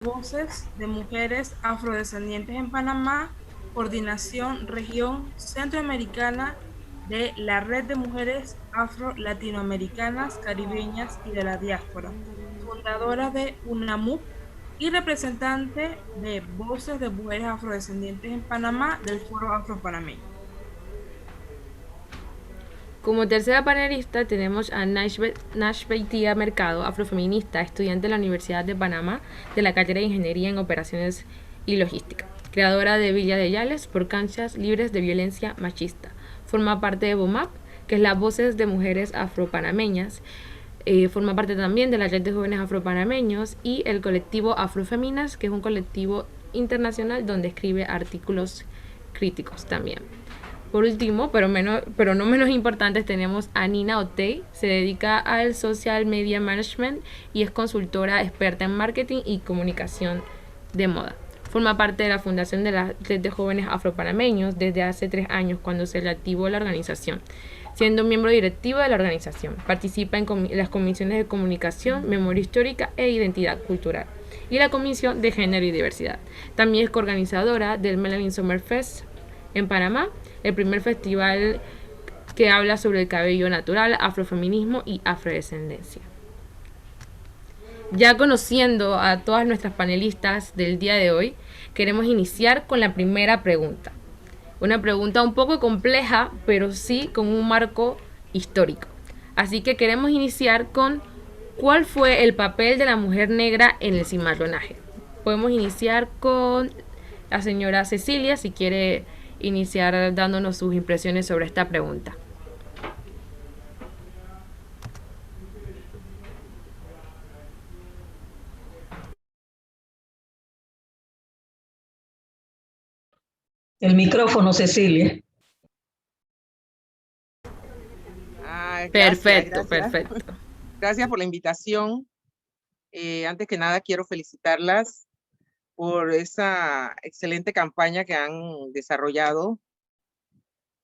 Voces de mujeres afrodescendientes en Panamá, coordinación región centroamericana de la Red de Mujeres Afro-Latinoamericanas, Caribeñas y de la Diáspora, fundadora de UNAMUP y representante de Voces de Mujeres Afrodescendientes en Panamá del Foro Afropanameño. Como tercera panelista tenemos a Nash Beitia Mercado, afrofeminista, estudiante de la Universidad de Panamá de la carrera de Ingeniería en Operaciones y Logística, creadora de Villa de Yales por canchas libres de violencia machista. Forma parte de BOMAP, que es la Voces de Mujeres Afropanameñas. Forma parte también de la Red de Jóvenes Afropanameños y el colectivo Afrofeminas, que es un colectivo internacional donde escribe artículos críticos también. Por último, pero no menos importantes, tenemos a Nina Otey. Se dedica al social media management y es consultora experta en marketing y comunicación de moda. Forma parte de la fundación de la Red de Jóvenes Afropanameños desde hace 3 años, cuando se reactivó la organización, siendo miembro directivo de la organización. Participa en las comisiones de comunicación, memoria histórica e identidad cultural y la Comisión de Género y Diversidad. También es coorganizadora del Melanin Summer Fest en Panamá, el primer festival que habla sobre el cabello natural, afrofeminismo y afrodescendencia. Ya conociendo a todas nuestras panelistas del día de hoy, queremos iniciar con la primera pregunta. Una pregunta un poco compleja, pero sí con un marco histórico. Así que queremos iniciar con ¿cuál fue el papel de la mujer negra en el cimarronaje? Podemos iniciar con la señora Cecilia, si quiere iniciar dándonos sus impresiones sobre esta pregunta. El micrófono, Cecilia. Gracias, Perfecto, gracias. perfecto. Gracias por la invitación. Antes que nada, quiero felicitarlas por esa excelente campaña que han desarrollado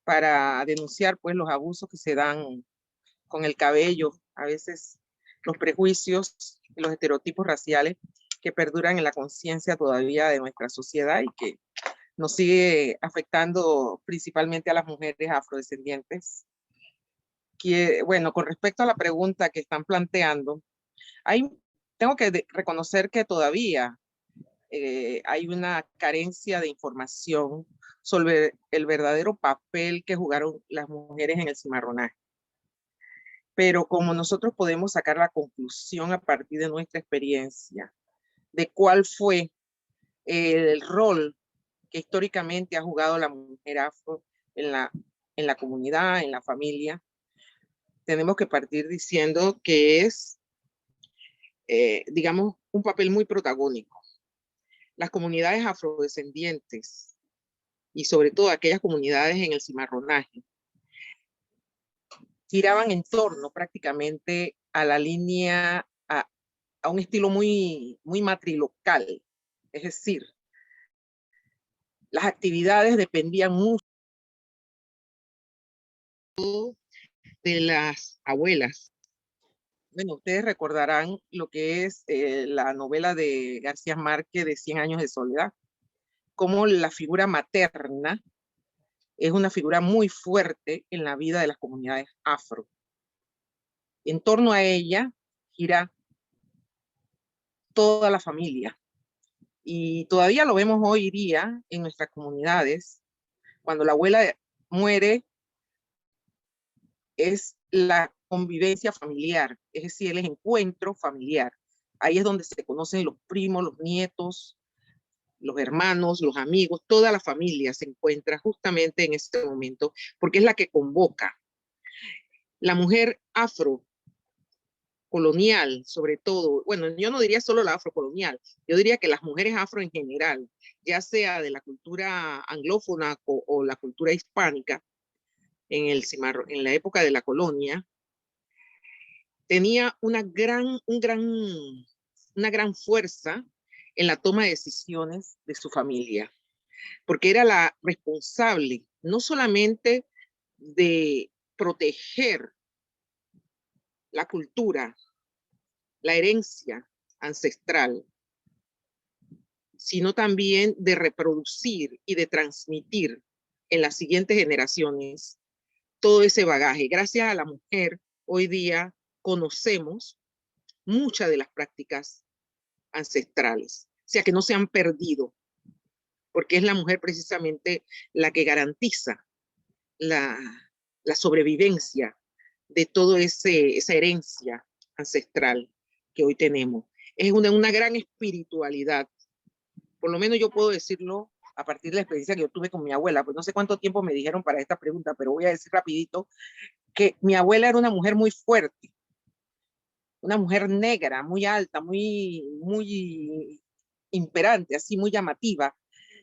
para denunciar pues los abusos que se dan con el cabello, a veces los prejuicios y los estereotipos raciales que perduran en la conciencia todavía de nuestra sociedad y que nos sigue afectando principalmente a las mujeres afrodescendientes. Que, bueno, con respecto a la pregunta que están planteando, hay, tengo que reconocer que todavía hay una carencia de información sobre el verdadero papel que jugaron las mujeres en el cimarronaje. Pero como nosotros podemos sacar la conclusión a partir de nuestra experiencia de cuál fue el rol que históricamente ha jugado la mujer afro en la comunidad, en la familia, tenemos que partir diciendo que es, digamos, un papel muy protagónico. Las comunidades afrodescendientes y sobre todo aquellas comunidades en el cimarronaje giraban en torno prácticamente a la línea, a un estilo muy matrilocal, es decir, las actividades dependían mucho de las abuelas. Bueno, ustedes recordarán lo que es la novela de García Márquez de 100 años de soledad, como la figura materna es una figura muy fuerte en la vida de las comunidades afro. En torno a ella gira toda la familia. Y todavía lo vemos hoy día en nuestras comunidades. Cuando la abuela muere, es la convivencia familiar, es decir, el encuentro familiar. Ahí es donde se conocen los primos, los nietos, los hermanos, los amigos, toda la familia se encuentra justamente en ese momento, porque es la que convoca. La mujer afro colonial, sobre todo, bueno, yo no diría solo la afrocolonial, yo diría que las mujeres afro en general, ya sea de la cultura anglófona o la cultura hispánica, en la época de la colonia, tenía una gran fuerza en la toma de decisiones de su familia, porque era la responsable no solamente de proteger la cultura, la herencia ancestral, sino también de reproducir y de transmitir en las siguientes generaciones todo ese bagaje. Gracias a la mujer, hoy día conocemos muchas de las prácticas ancestrales, o sea que no se han perdido, porque es la mujer precisamente la que garantiza la sobrevivencia de toda esa herencia ancestral que hoy tenemos. Es una gran espiritualidad, por lo menos yo puedo decirlo a partir de la experiencia que yo tuve con mi abuela, pues no sé cuánto tiempo me dijeron para esta pregunta, pero voy a decir rapidito que mi abuela era una mujer muy fuerte, una mujer negra, muy alta, muy imperante, así muy llamativa,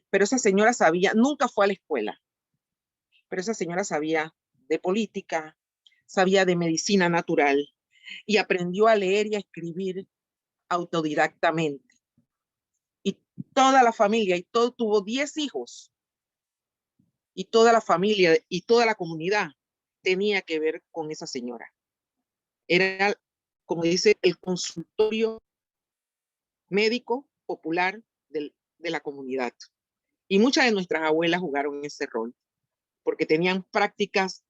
pero esa señora sabía, nunca fue a la escuela, pero esa señora sabía de política, sabía de medicina natural y aprendió a leer y a escribir autodidactamente. Y toda la familia, tuvo 10 hijos, y toda la familia y toda la comunidad tenía que ver con esa señora. Era, como dice, el consultorio médico popular de la comunidad. Y muchas de nuestras abuelas jugaron ese rol, porque tenían prácticas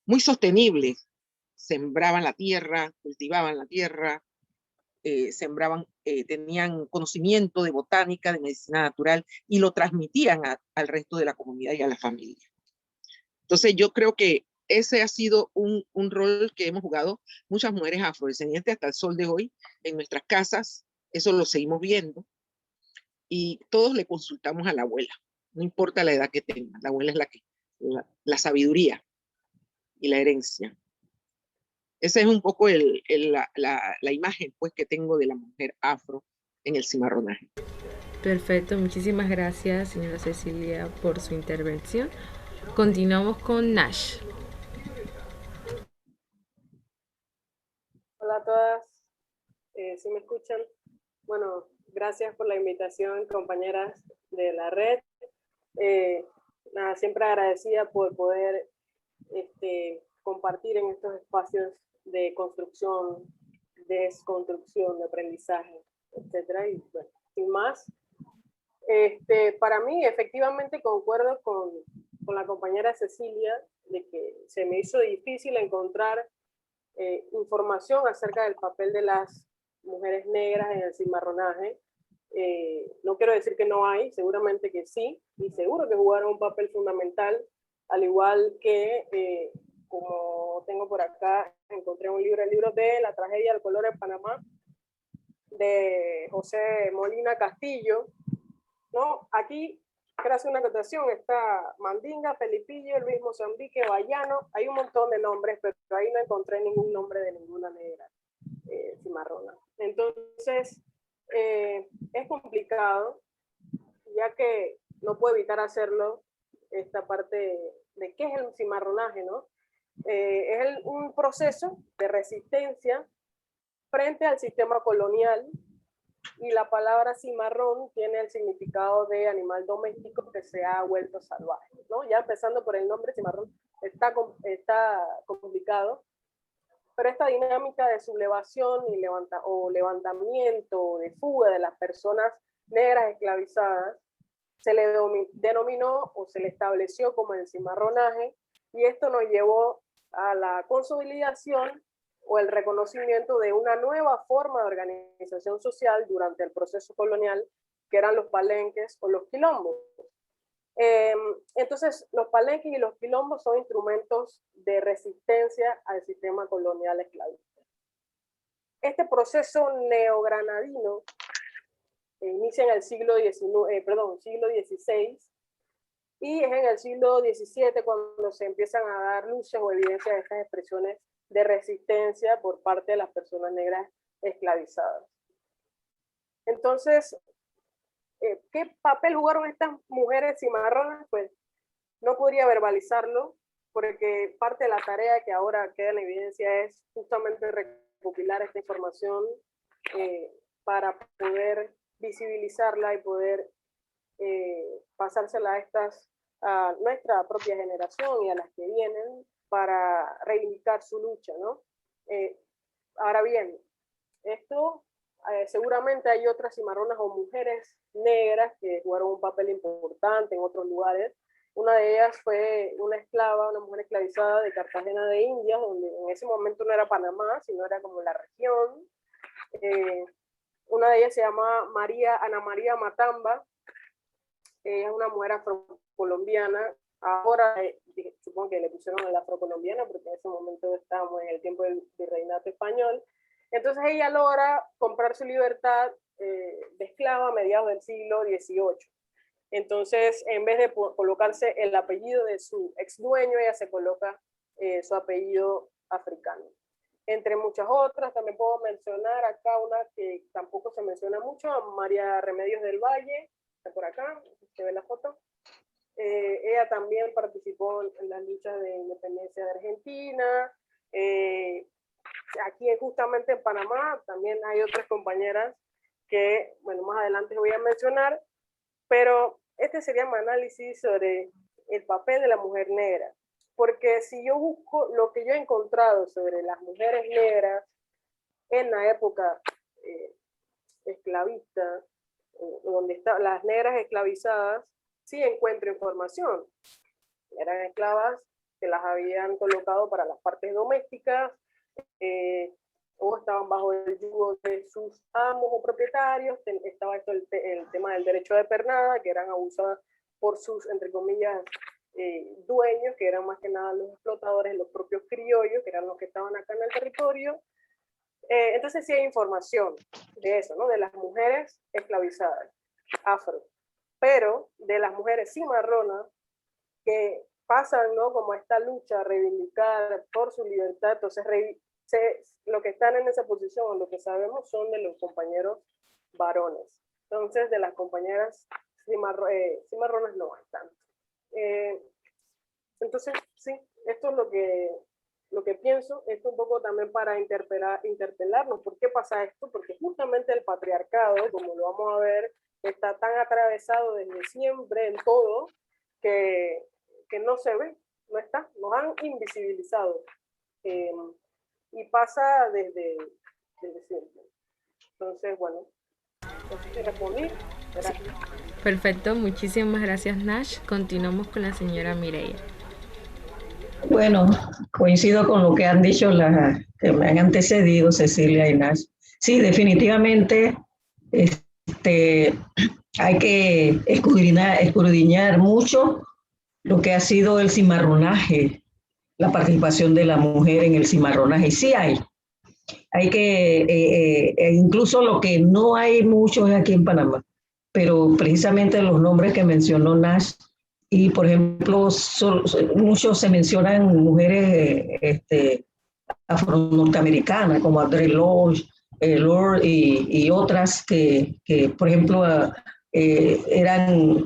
muy sostenibles. Sembraban la tierra, cultivaban la tierra, tenían conocimiento de botánica, de medicina natural, y lo transmitían al resto de la comunidad y a la familia. Entonces yo creo que ese ha sido un rol que hemos jugado muchas mujeres afrodescendientes hasta el sol de hoy en nuestras casas. Eso lo seguimos viendo y todos le consultamos a la abuela, no importa la edad que tenga, la abuela es la sabiduría y la herencia. Esa es un poco la imagen pues, que tengo de la mujer afro en el cimarronaje. Perfecto, muchísimas gracias, señora Cecilia, por su intervención. Continuamos con Nash. Hola a todas, ¿sí me escuchan? Bueno, gracias por la invitación, compañeras de la red. Nada, siempre agradecida por poder compartir en estos espacios de construcción, desconstrucción, de aprendizaje, etcétera. Y bueno, sin más, para mí efectivamente concuerdo con la compañera Cecilia de que se me hizo difícil encontrar información acerca del papel de las mujeres negras en el cimarronaje. No quiero decir que no hay, seguramente que sí, y seguro que jugaron un papel fundamental, al igual que, como tengo por acá, encontré un libro, el libro de La tragedia del color en Panamá, de José Molina Castillo, ¿no? Aquí quiero hacer una acotación, está Mandinga, Felipillo, Luis Mozambique, Bayano, hay un montón de nombres, pero ahí no encontré ningún nombre de ninguna negra cimarrona. Entonces, es complicado, ya que no puedo evitar hacerlo, esta parte de qué es el cimarronaje, ¿no? Es un proceso de resistencia frente al sistema colonial, y la palabra cimarrón tiene el significado de animal doméstico que se ha vuelto salvaje, ¿no? Ya empezando por el nombre cimarrón, está complicado, pero esta dinámica de sublevación y levantamiento, de fuga de las personas negras esclavizadas, se le denominó o se le estableció como el cimarronaje, y esto nos llevó a la consolidación o el reconocimiento de una nueva forma de organización social durante el proceso colonial, que eran los palenques o los quilombos. Entonces, los palenques y los quilombos son instrumentos de resistencia al sistema colonial esclavista. Este proceso neogranadino inicia en el siglo XVI, y es en el siglo XVII cuando se empiezan a dar luces o evidencias de estas expresiones de resistencia por parte de las personas negras esclavizadas. Entonces, ¿qué papel jugaron estas mujeres cimarronas? Pues no podría verbalizarlo, porque parte de la tarea que ahora queda en evidencia es justamente recopilar esta información para poder visibilizarla y poder pasársela a nuestra propia generación y a las que vienen, para reivindicar su lucha, ¿no? Ahora bien, esto seguramente hay otras cimarronas o mujeres negras que jugaron un papel importante en otros lugares. Una de ellas fue una esclava, una mujer esclavizada de Cartagena de Indias, donde en ese momento no era Panamá, sino era como la región. Una de ellas se llama Ana María Matamba. Ella es una mujer afrocolombiana. Ahora supongo que le pusieron el afrocolombiana porque en ese momento estábamos en el tiempo del virreinato español. Entonces ella logra comprar su libertad de esclava a mediados del siglo XVIII. Entonces, en vez de colocarse el apellido de su ex dueño, ella se coloca su apellido africano. Entre muchas otras, también puedo mencionar acá una que tampoco se menciona mucho, María Remedios del Valle, está por acá, se ve la foto. Ella también participó en las luchas de independencia de Argentina. Aquí justamente en Panamá también hay otras compañeras que, bueno, más adelante voy a mencionar, pero este sería mi análisis sobre el papel de la mujer negra. Porque si yo busco lo que yo he encontrado sobre las mujeres negras en la época esclavista, donde están las negras esclavizadas, sí encuentro información. Eran esclavas que las habían colocado para las partes domésticas, o estaban bajo el yugo de sus amos o propietarios. Estaba esto el tema del derecho de pernada, que eran abusadas por sus, entre comillas, dueños, que eran más que nada los explotadores, los propios criollos, que eran los que estaban acá en el territorio. Entonces sí hay información de eso, ¿no? De las mujeres esclavizadas, afro, pero de las mujeres cimarronas que pasan, ¿no? Como esta lucha a reivindicar por su libertad. Entonces lo que están en esa posición, lo que sabemos, son de los compañeros varones. Entonces, de las compañeras cimarronas no hay tanto. Entonces, sí, esto es lo que pienso. Esto un poco también para interpelarnos. ¿Por qué pasa esto? Porque justamente el patriarcado, como lo vamos a ver, está tan atravesado desde siempre en todo, que no se ve, no está, nos han invisibilizado. Y pasa desde siempre. Entonces, bueno, respondí. Gracias. Perfecto, muchísimas gracias, Nash. Continuamos con la señora Mireia. Bueno, coincido con lo que han dicho las que me han antecedido, Cecilia y Nash. Sí, definitivamente hay que escudriñar mucho lo que ha sido el cimarronaje, la participación de la mujer en el cimarronaje. Sí hay que, incluso lo que no hay mucho es aquí en Panamá, pero precisamente los nombres que mencionó Nash, y por ejemplo, muchos se mencionan mujeres afro-norteamericanas, como Audre Lorde y otras que, por ejemplo,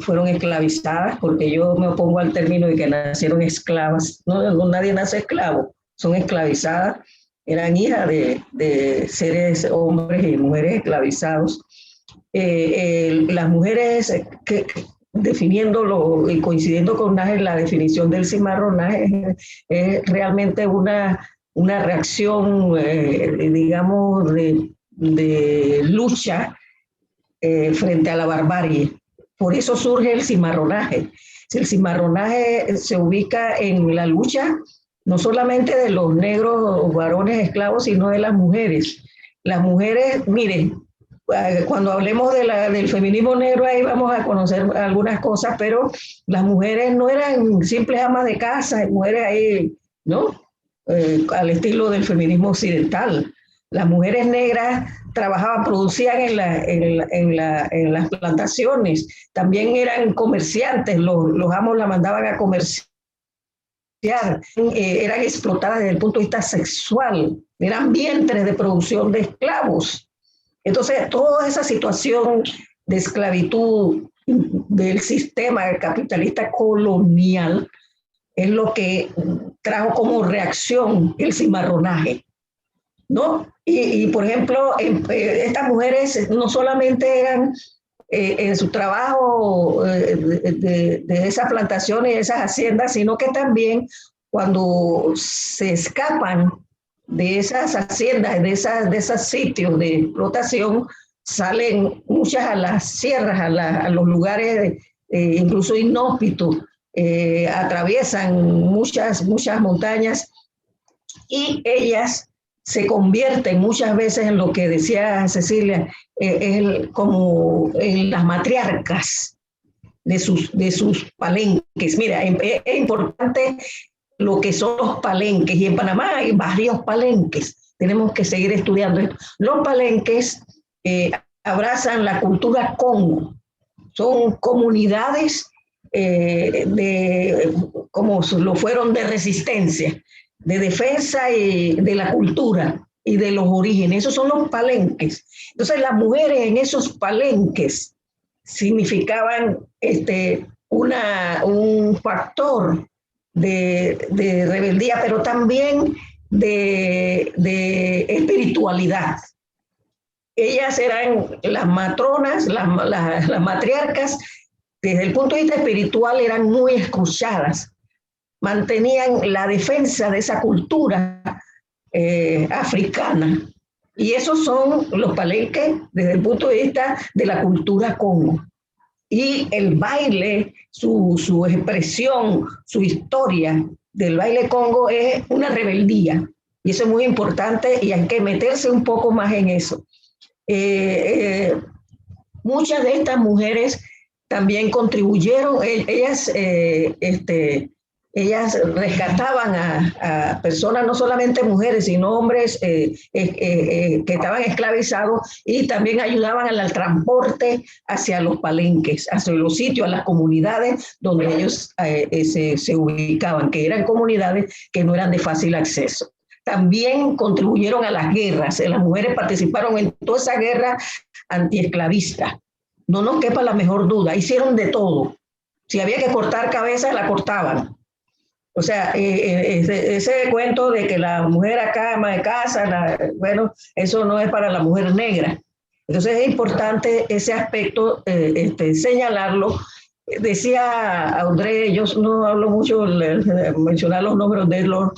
fueron esclavizadas, porque yo me opongo al término de que nacieron esclavas. No, nadie nace esclavo, son esclavizadas. Eran hijas de seres, hombres y mujeres esclavizados. Las mujeres, definiéndolo y coincidiendo con Nash, la definición del cimarronaje es realmente una reacción, digamos, de lucha frente a la barbarie. Por eso surge el cimarronaje. El cimarronaje se ubica en la lucha no solamente de los negros varones esclavos, sino de las mujeres. Las mujeres, miren, cuando hablemos del feminismo negro, ahí vamos a conocer algunas cosas, pero las mujeres no eran simples amas de casa, mujeres ahí, ¿no? Al estilo del feminismo occidental. Las mujeres negras trabajaban, producían en las plantaciones, también eran comerciantes, los amos la mandaban a comerciar, eran explotadas desde el punto de vista sexual, eran vientres de producción de esclavos. Entonces, toda esa situación de esclavitud del sistema capitalista colonial es lo que trajo como reacción el cimarronaje, ¿no? Y por ejemplo, estas mujeres no solamente eran en su trabajo de esas plantaciones y esas haciendas, sino que también cuando se escapan de esas haciendas, de esos sitios de explotación, salen muchas a las sierras, a los lugares incluso inhóspitos, atraviesan muchas montañas y ellas se convierten muchas veces en lo que decía Cecilia, como en las matriarcas de sus palenques. Mira, es importante lo que son los palenques, y en Panamá hay varios palenques, tenemos que seguir estudiando esto. Los palenques abrazan la cultura Congo, son comunidades como lo fueron de resistencia, de defensa y de la cultura y de los orígenes. Esos son los palenques. Entonces las mujeres en esos palenques significaban un factor de rebeldía, pero también de espiritualidad. Ellas eran las matronas, las matriarcas, desde el punto de vista espiritual eran muy escuchadas, mantenían la defensa de esa cultura africana. Y esos son los palenques desde el punto de vista de la cultura Congo. Y el baile, su expresión, su historia del baile Congo es una rebeldía. Y eso es muy importante y hay que meterse un poco más en eso. Muchas de estas mujeres también contribuyeron, ellas rescataban a personas, no solamente mujeres, sino hombres que estaban esclavizados, y también ayudaban al transporte hacia los palenques, hacia los sitios, a las comunidades donde ellos se ubicaban, que eran comunidades que no eran de fácil acceso. También contribuyeron a las guerras, las mujeres participaron en toda esa guerra antiesclavista. No nos quepa la mejor duda, hicieron de todo. Si había que cortar cabezas, la cortaban. O sea, ese cuento de que la mujer acá ama de casa, bueno, eso no es para la mujer negra. Entonces es importante ese aspecto señalarlo. Decía Audrey, yo no hablo mucho de mencionar los nombres de los...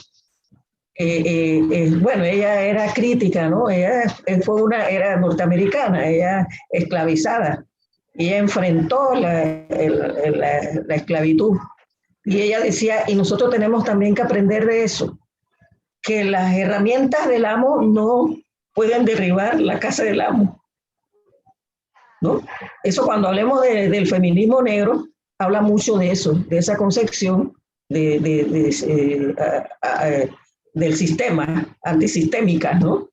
bueno, ella era crítica, ¿no? Ella era norteamericana, ella esclavizada. Ella enfrentó la esclavitud. Y ella decía, y nosotros tenemos también que aprender de eso, que las herramientas del amo no pueden derribar la casa del amo, ¿no? Eso, cuando hablemos del feminismo negro, habla mucho de eso, de esa concepción del sistema, antisistémica, ¿no?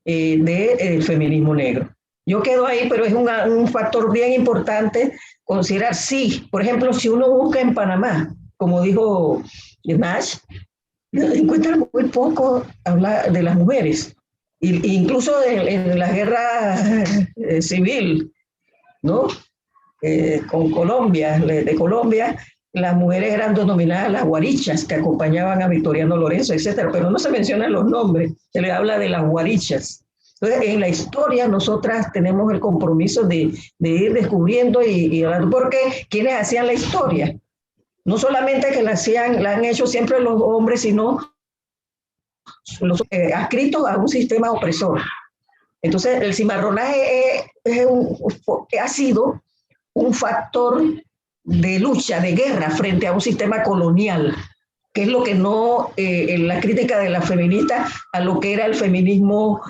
Del feminismo negro. Yo quedo ahí, pero es un factor bien importante considerar. Sí, por ejemplo, si uno busca en Panamá, como dijo Nash, encuentra muy poco hablar de las mujeres, incluso en la guerra civil, ¿no? Con Colombia, de Colombia, las mujeres eran denominadas las guarichas, que acompañaban a Victoriano Lorenzo, etcétera, pero no se mencionan los nombres, se le habla de las guarichas. Entonces, en la historia nosotras tenemos el compromiso de ir descubriendo y hablando, porque quienes hacían la historia, no solamente que la han hecho siempre los hombres, sino los adscritos a un sistema opresor. Entonces, el cimarronaje ha sido un factor de lucha, de guerra frente a un sistema colonial, que es lo que no, en la crítica de las feministas a lo que era el feminismo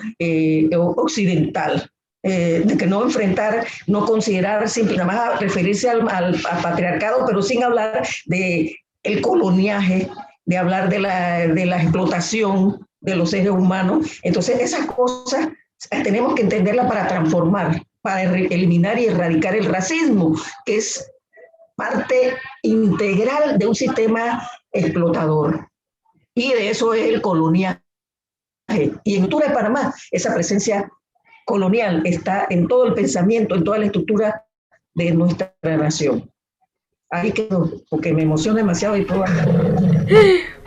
occidental. De que no enfrentar, no considerar, nada más referirse al patriarcado, pero sin hablar del coloniaje, de hablar de la explotación de los seres humanos. Entonces, esas cosas tenemos que entenderlas para transformar, para eliminar y erradicar el racismo, que es parte integral de un sistema explotador. Y de eso es el coloniaje. Y en Cultura de Panamá, esa presencia colonial está en todo el pensamiento, en toda la estructura de nuestra nación. Ahí quedo, porque me emociona demasiado y puedo hablar.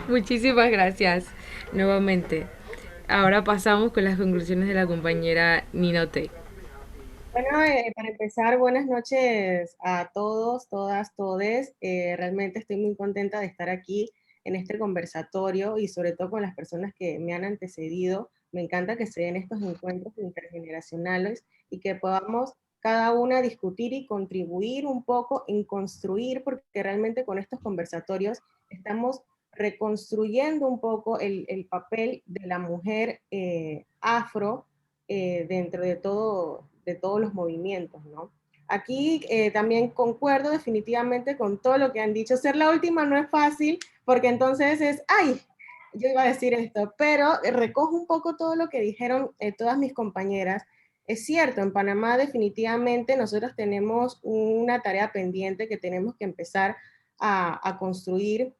Muchísimas gracias nuevamente. Ahora pasamos con las conclusiones de la compañera Nina Otey. Bueno, para empezar, buenas noches a todos, todas, todes. Realmente estoy muy contenta de estar aquí en este conversatorio y sobre todo con las personas que me han antecedido. Me encanta que se den estos encuentros intergeneracionales y que podamos cada una discutir y contribuir un poco en construir, porque realmente con estos conversatorios estamos reconstruyendo un poco el papel de la mujer afro dentro de todos los movimientos, ¿no? Aquí también concuerdo definitivamente con todo lo que han dicho. Ser la última no es fácil, porque entonces es, ay, yo iba a decir esto, pero recojo un poco todo lo que dijeron todas mis compañeras. Es cierto, en Panamá definitivamente nosotros tenemos una tarea pendiente que tenemos que empezar a construir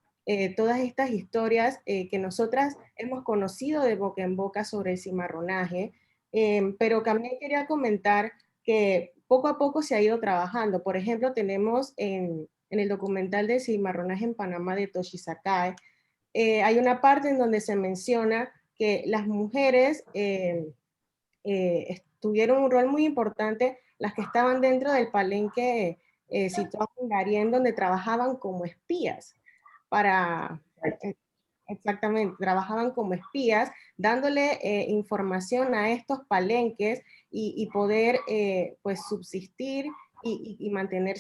todas estas historias que nosotras hemos conocido de boca en boca sobre el cimarronaje, pero también quería comentar que poco a poco se ha ido trabajando. Por ejemplo, tenemos en el documental de cimarronaje en Panamá de Toshi Sakai, hay una parte en donde se menciona que las mujeres tuvieron un rol muy importante, las que estaban dentro del palenque situado en Darién, donde trabajaban como espías para... Exactamente, trabajaban como espías, dándole información a estos palenques y poder pues subsistir y mantener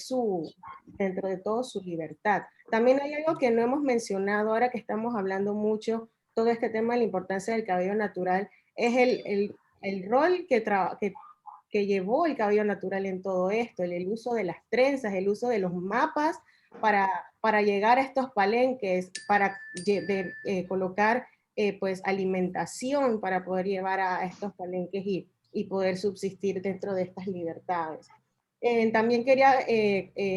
dentro de todo su libertad. También hay algo que no hemos mencionado ahora que estamos hablando mucho, todo este tema de la importancia del cabello natural, es el rol que llevó el cabello natural en todo esto, el uso de las trenzas, el uso de los mapas para llegar a estos palenques, para colocar pues alimentación para poder llevar a estos palenques y poder subsistir dentro de estas libertades. También quería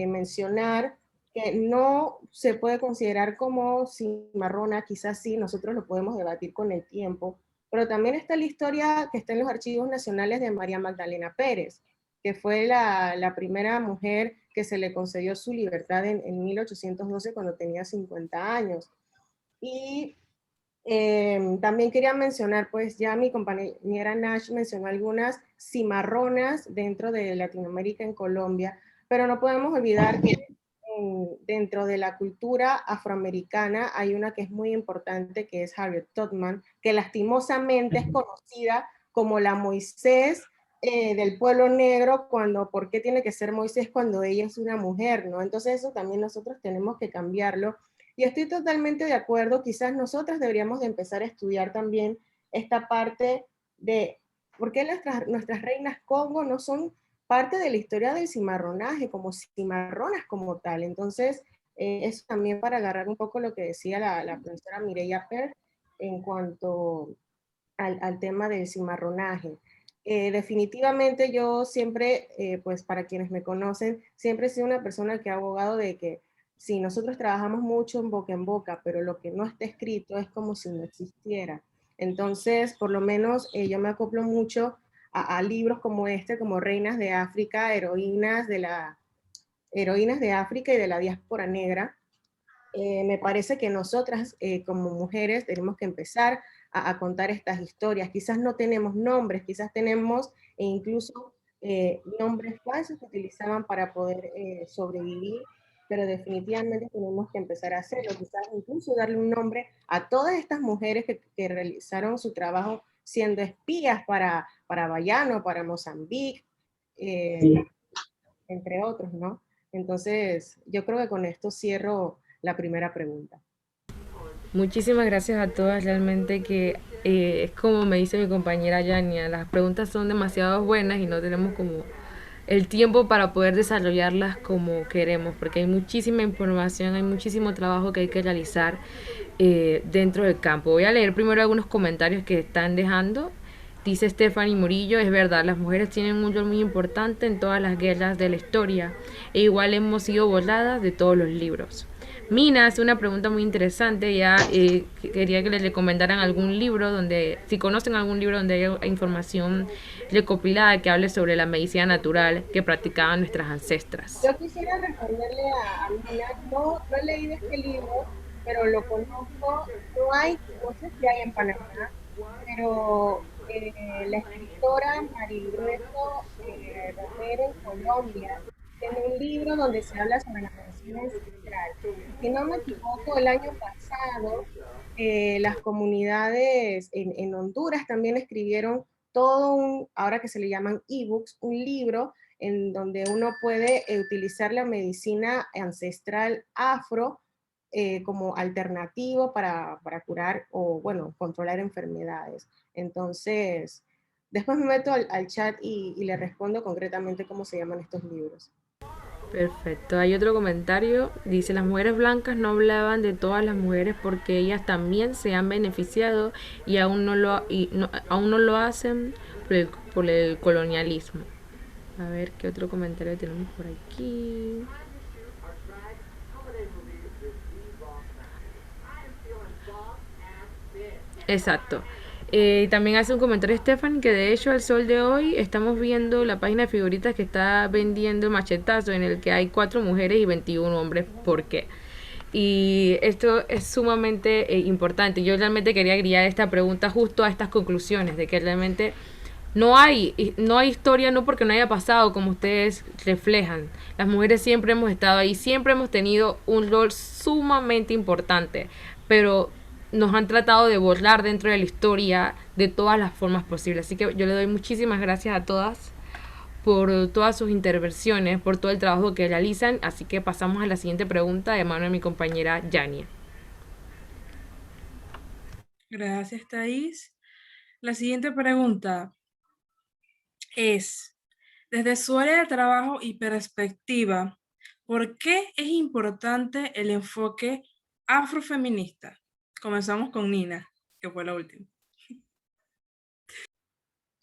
mencionar que no se puede considerar como cimarrona, quizás sí, nosotros lo podemos debatir con el tiempo, pero también está la historia que está en los archivos nacionales de María Magdalena Pérez, que fue la primera mujer que se le concedió su libertad en 1812 cuando tenía 50 años. Y también quería mencionar, pues ya mi compañera Nash mencionó algunas cimarronas dentro de Latinoamérica en Colombia, pero no podemos olvidar que dentro de la cultura afroamericana hay una que es muy importante, que es Harriet Tubman, que lastimosamente es conocida como la Moisés del pueblo negro, ¿por qué tiene que ser Moisés cuando ella es una mujer, ¿no? Entonces eso también nosotros tenemos que cambiarlo. Y estoy totalmente de acuerdo, quizás nosotras deberíamos de empezar a estudiar también esta parte de por qué nuestras reinas Congo no son parte de la historia del cimarronaje, como cimarronas como tal. Entonces, eso también para agarrar un poco lo que decía la profesora Mireya Per en cuanto al tema del cimarronaje. Definitivamente yo siempre, pues para quienes me conocen, siempre he sido una persona que ha abogado de que sí, nosotros trabajamos mucho en boca, pero lo que no está escrito es como si no existiera. Entonces, por lo menos yo me acoplo mucho a libros como este, como Reinas de África, heroínas de África y de la diáspora negra. Me parece que nosotras como mujeres tenemos que empezar a contar estas historias. Quizás no tenemos nombres, quizás tenemos incluso nombres falsos que utilizaban para poder sobrevivir, pero definitivamente tenemos que empezar a hacerlo, quizás incluso darle un nombre a todas estas mujeres que realizaron su trabajo siendo espías para Bayano, para Mozambique, entre otros, ¿no? Entonces, yo creo que con esto cierro la primera pregunta. Muchísimas gracias a todas, realmente que es como me dice mi compañera Yania, las preguntas son demasiado buenas y no tenemos como el tiempo para poder desarrollarlas como queremos, porque hay muchísima información, hay muchísimo trabajo que hay que realizar dentro del campo. Voy a leer primero algunos comentarios que están dejando. Dice Stephanie Murillo, es verdad, las mujeres tienen un rol muy importante en todas las guerras de la historia e igual hemos sido borradas de todos los libros. Mina hace una pregunta muy interesante, ya quería que les recomendaran algún libro donde, si conocen algún libro donde haya información recopilada que hable sobre la medicina natural que practicaban nuestras ancestras. Yo quisiera responderle a Mina, no he leído este libro, pero lo conozco, no sé si hay en Panamá, pero la escritora Marigrueso Romero en Colombia tiene un libro donde se habla sobre la medicina ancestral. si no me equivoco, el año pasado las comunidades en Honduras también escribieron todo ahora que se le llaman ebooks, un libro en donde uno puede utilizar la medicina ancestral afro como alternativo para curar o, bueno, controlar enfermedades. Entonces, después me meto al chat y le respondo concretamente cómo se llaman estos libros. Perfecto. Hay otro comentario. Dice, las mujeres blancas no hablaban de todas las mujeres porque ellas también se han beneficiado y aún no lo hacen por el colonialismo. A ver qué otro comentario tenemos por aquí. Exacto. También hace un comentario Stefan que de hecho al sol de hoy estamos viendo la página de figuritas que está vendiendo el machetazo en el que hay 4 mujeres y 21 hombres. ¿Por qué? Y esto es sumamente importante. Yo realmente quería guiar esta pregunta justo a estas conclusiones de que realmente no hay historia, no porque no haya pasado como ustedes reflejan. Las mujeres siempre hemos estado ahí, siempre hemos tenido un rol sumamente importante, pero nos han tratado de borrar dentro de la historia de todas las formas posibles. Así que yo le doy muchísimas gracias a todas por todas sus intervenciones, por todo el trabajo que realizan. Así que pasamos a la siguiente pregunta de mano de mi compañera Yania. Gracias, Thais. La siguiente pregunta es, desde su área de trabajo y perspectiva, ¿por qué es importante el enfoque afrofeminista? Comenzamos con Nina, que fue la última.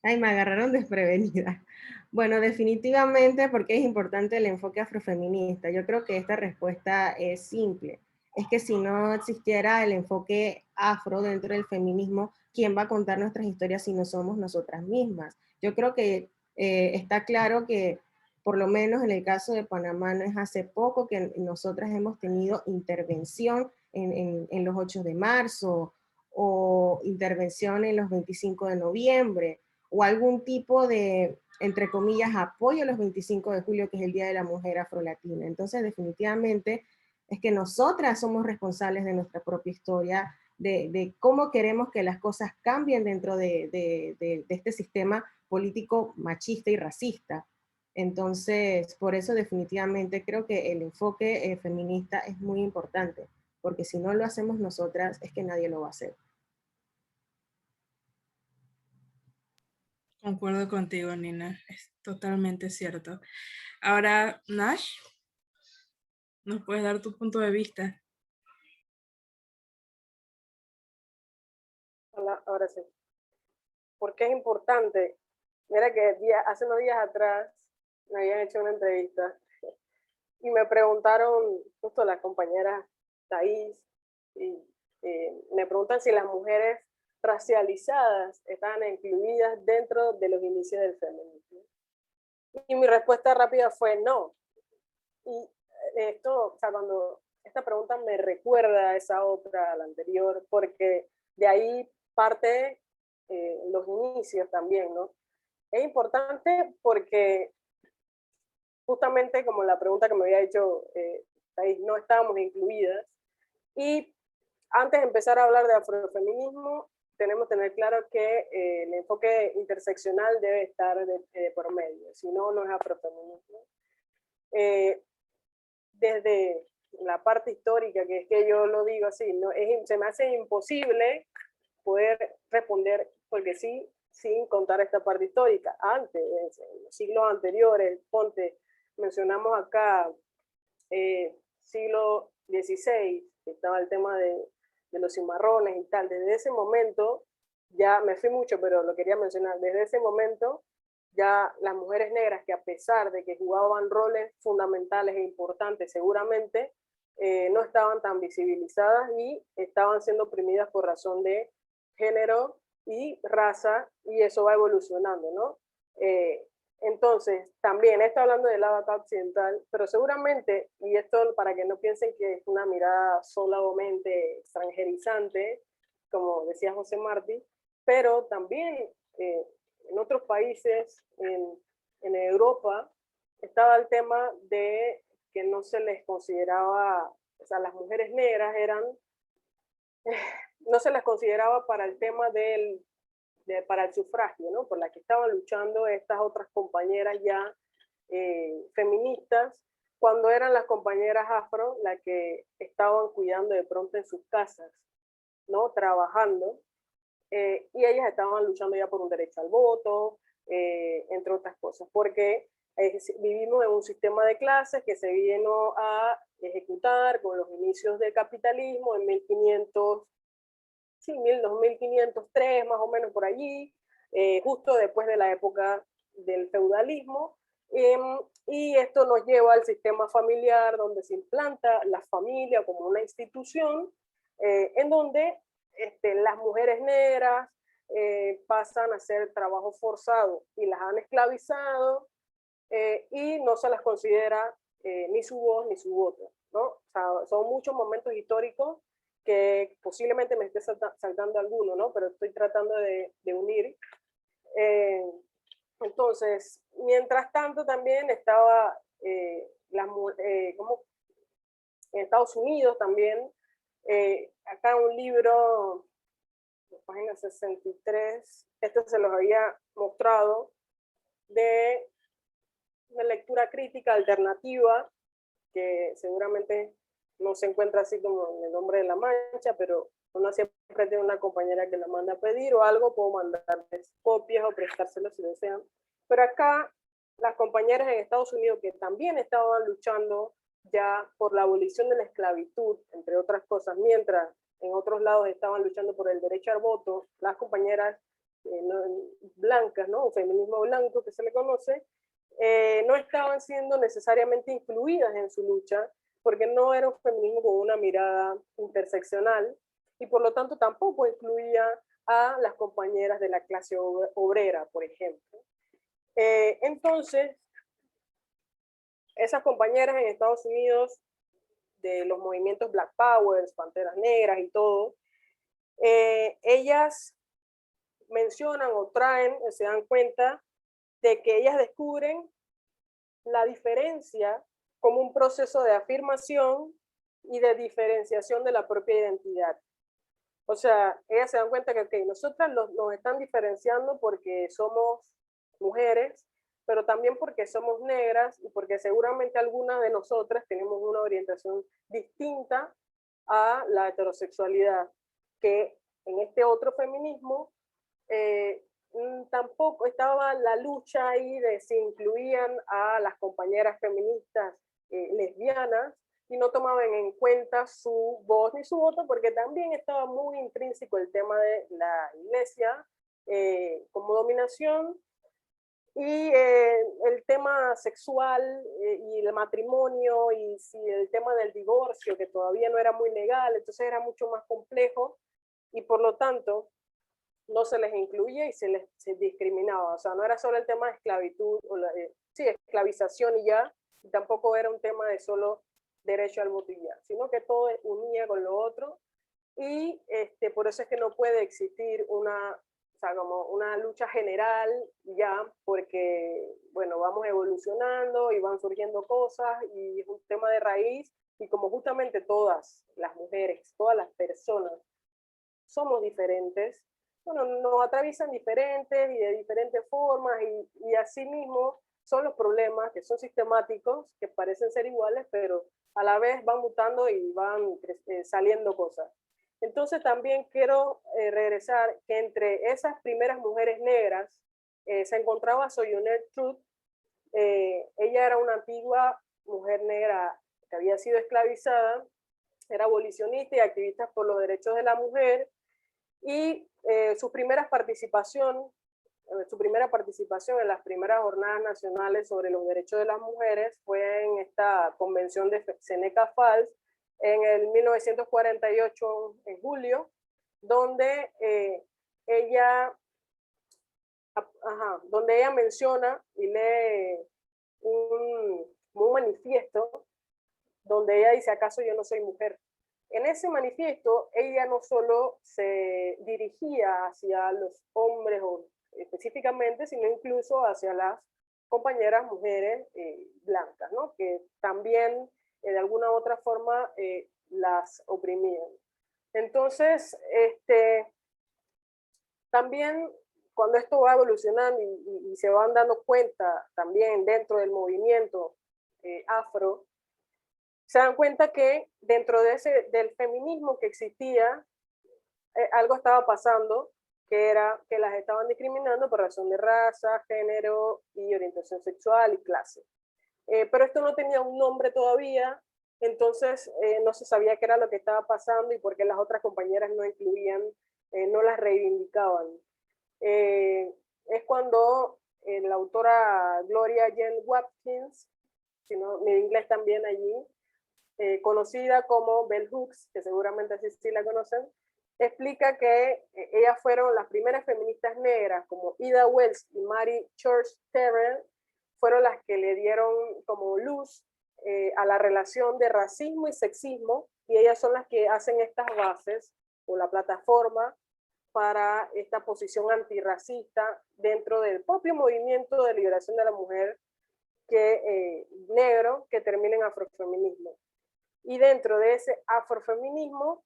Ay, me agarraron desprevenida. Bueno, definitivamente porque es importante el enfoque afrofeminista. Yo creo que esta respuesta es simple. Es que si no existiera el enfoque afro dentro del feminismo, ¿quién va a contar nuestras historias si no somos nosotras mismas? Yo creo que está claro que por lo menos en el caso de Panamá no es hace poco que nosotras hemos tenido intervención en los 8 de marzo o intervención en los 25 de noviembre o algún tipo de, entre comillas, apoyo a los 25 de julio, que es el Día de la Mujer Afrolatina. Entonces, definitivamente, es que nosotras somos responsables de nuestra propia historia, de cómo queremos que las cosas cambien dentro de este sistema político machista y racista. Entonces, por eso definitivamente creo que el enfoque feminista es muy importante, porque si no lo hacemos nosotras, es que nadie lo va a hacer. Concuerdo contigo, Nina, es totalmente cierto. Ahora, Nash, ¿nos puedes dar tu punto de vista? Hola, ahora sí. ¿Por qué es importante? Mira que hace unos días atrás me habían hecho una entrevista y me preguntaron, justo las compañeras Thais, y me preguntan si las mujeres racializadas estaban incluidas dentro de los inicios del feminismo. Y mi respuesta rápida fue no. Y esto, o sea, cuando esta pregunta me recuerda a esa otra, a la anterior, porque de ahí parte los inicios también, ¿no? Es importante porque justamente como la pregunta que me había hecho no estábamos incluidas. Y antes de empezar a hablar de afrofeminismo, tenemos que tener claro que el enfoque interseccional debe estar por medio, si no, no es afrofeminismo. Desde la parte histórica, que es que yo lo digo así, ¿no? Se me hace imposible poder responder, porque sí, sin contar esta parte histórica. Antes, en los siglos anteriores, mencionamos acá siglo XVI, que estaba el tema de los cimarrones y tal. Desde ese momento, ya me fui mucho, pero lo quería mencionar, desde ese momento ya las mujeres negras, que a pesar de que jugaban roles fundamentales e importantes seguramente, no estaban tan visibilizadas y estaban siendo oprimidas por razón de género y raza, y eso va evolucionando, ¿no? Entonces, también está hablando del lado acá occidental, pero seguramente, y esto para que no piensen que es una mirada solamente extranjerizante, como decía José Martí, pero también en otros países, en Europa, estaba el tema de que no se les consideraba o sea, las mujeres negras eran, no se las consideraba para el tema para el sufragio, ¿no? Por la que estaban luchando estas otras compañeras ya feministas, cuando eran las compañeras afro las que estaban cuidando de pronto en sus casas, ¿no? Trabajando, y ellas estaban luchando ya por un derecho al voto, entre otras cosas, porque vivimos en un sistema de clases que se vino a ejecutar con los inicios del capitalismo en 1500, sí, 2503 más o menos por allí, justo después de la época del feudalismo, y esto nos lleva al sistema familiar donde se implanta la familia como una institución en donde las mujeres negras pasan a hacer trabajo forzado y las han esclavizado y no se las considera ni su voz ni su voto, ¿no? O sea, son muchos momentos históricos que posiblemente me esté saltando alguno, ¿no? Pero estoy tratando de unir. Entonces, mientras tanto también estaba como en Estados Unidos también, acá un libro, página 63, este se los había mostrado, de lectura crítica alternativa, que seguramente no se encuentra así como en el nombre de la mancha, pero uno siempre tiene una compañera que la manda a pedir o algo, puedo mandarles copias o prestárselos si desean. Pero acá las compañeras en Estados Unidos que también estaban luchando ya por la abolición de la esclavitud, entre otras cosas, mientras en otros lados estaban luchando por el derecho al voto, las compañeras blancas, ¿no? O feminismo blanco que se le conoce, no estaban siendo necesariamente incluidas en su lucha, porque no era un feminismo con una mirada interseccional, y por lo tanto tampoco incluía a las compañeras de la clase obrera, por ejemplo. Entonces, esas compañeras en Estados Unidos, de los movimientos Black Power, Panteras Negras y todo, ellas mencionan o traen, se dan cuenta de que ellas descubren la diferencia como un proceso de afirmación y de diferenciación de la propia identidad. O sea, ellas se dan cuenta que okay, nosotras nos están diferenciando porque somos mujeres, pero también porque somos negras y porque seguramente algunas de nosotras tenemos una orientación distinta a la heterosexualidad, que en este otro feminismo tampoco estaba la lucha ahí de si incluían a las compañeras feministas lesbianas y no tomaban en cuenta su voz ni su voto, porque también estaba muy intrínseco el tema de la iglesia como dominación y el tema sexual y el matrimonio y si el tema del divorcio, que todavía no era muy legal, entonces era mucho más complejo y por lo tanto no se les incluía y se discriminaba. O sea, no era solo el tema de esclavitud, o sí, esclavización y ya, y tampoco era un tema de solo derecho al voto y ya, sino que todo unía con lo otro, y por eso es que no puede existir o sea, como una lucha general ya, porque, bueno, vamos evolucionando y van surgiendo cosas, y es un tema de raíz, y como justamente todas las mujeres, todas las personas somos diferentes, bueno, nos atraviesan diferentes y de diferentes formas, y así mismo son los problemas que son sistemáticos, que parecen ser iguales, pero a la vez van mutando y van saliendo cosas. Entonces también quiero regresar que entre esas primeras mujeres negras se encontraba Sojourner Truth. Ella era una antigua mujer negra que había sido esclavizada, era abolicionista y activista por los derechos de la mujer, y su primera participación en las primeras jornadas nacionales sobre los derechos de las mujeres fue en esta convención de Seneca Falls en el 1948, en julio, donde ella menciona y lee un manifiesto donde ella dice: ¿acaso yo no soy mujer? En ese manifiesto, ella no solo se dirigía hacia los hombres específicamente, sino incluso hacia las compañeras mujeres blancas, ¿no? Que también de alguna u otra forma las oprimían. Entonces, también cuando esto va evolucionando y se van dando cuenta también dentro del movimiento afro, se dan cuenta que dentro de del feminismo que existía, algo estaba pasando, que era que las estaban discriminando por razón de raza, género y orientación sexual y clase. Pero esto no tenía un nombre todavía, entonces no se sabía qué era lo que estaba pasando y por qué las otras compañeras no incluían, no las reivindicaban. Es cuando la autora Gloria Jean Watkins, mi inglés también allí, conocida como Bell Hooks, que seguramente así sí la conocen, explica que ellas fueron las primeras feministas negras, como Ida Wells y Mary Church Terrell, fueron las que le dieron como luz a la relación de racismo y sexismo, y ellas son las que hacen estas bases o la plataforma para esta posición antirracista dentro del propio movimiento de liberación de la mujer negro que termina en afrofeminismo. Y dentro de ese afrofeminismo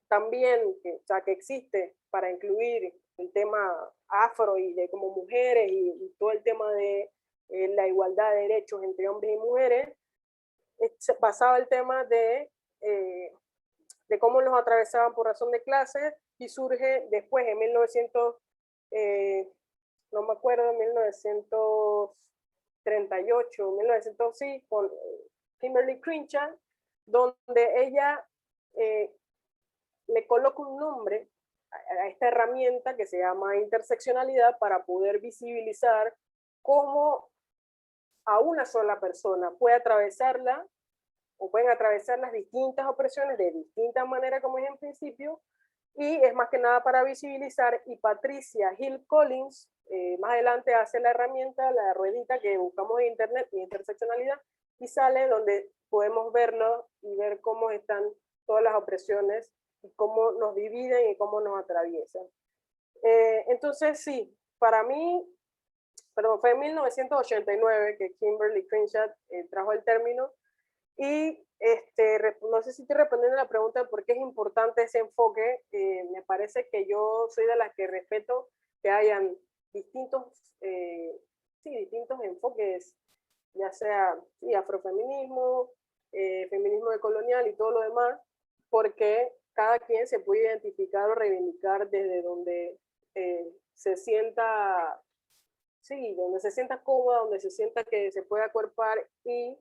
también, que existe para incluir el tema afro y de como mujeres y todo el tema de la igualdad de derechos entre hombres y mujeres, pasaba el tema de cómo nos atravesaban por razón de clase, y surge después en 1900, no me acuerdo, 1938, 1900, sí, con Kimberly Crenshaw, donde ella le coloca un nombre a esta herramienta que se llama interseccionalidad para poder visibilizar cómo a una sola persona puede atravesarla o pueden atravesar las distintas opresiones de distintas maneras, como es en principio, y es más que nada para visibilizar. Y Patricia Hill Collins más adelante hace la herramienta, la ruedita que buscamos en internet, interseccionalidad, y sale donde podemos verlo y ver cómo están todas las opresiones y cómo nos dividen y cómo nos atraviesan. Entonces sí, para mí, perdón, fue en 1989 que Kimberly Crenshaw trajo el término, y no sé si estoy respondiendo a la pregunta de por qué es importante ese enfoque. Me parece que yo soy de las que respeto que hayan distintos enfoques, ya sea afrofeminismo, feminismo decolonial y todo lo demás, porque cada quien se puede identificar o reivindicar desde donde se sienta, donde se sienta cómoda, donde se sienta que se puede acuerpar y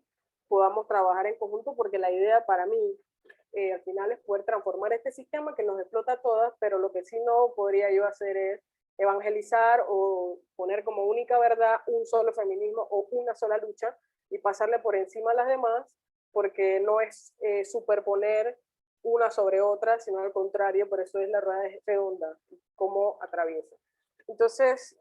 podamos trabajar en conjunto, porque la idea para mí al final es poder transformar este sistema que nos explota a todas, pero lo que sí no podría yo hacer es evangelizar o poner como única verdad un solo feminismo o una sola lucha y pasarle por encima a las demás, porque no es superponer una sobre otra, sino al contrario, por eso es la rueda redonda, cómo atraviesa. Entonces,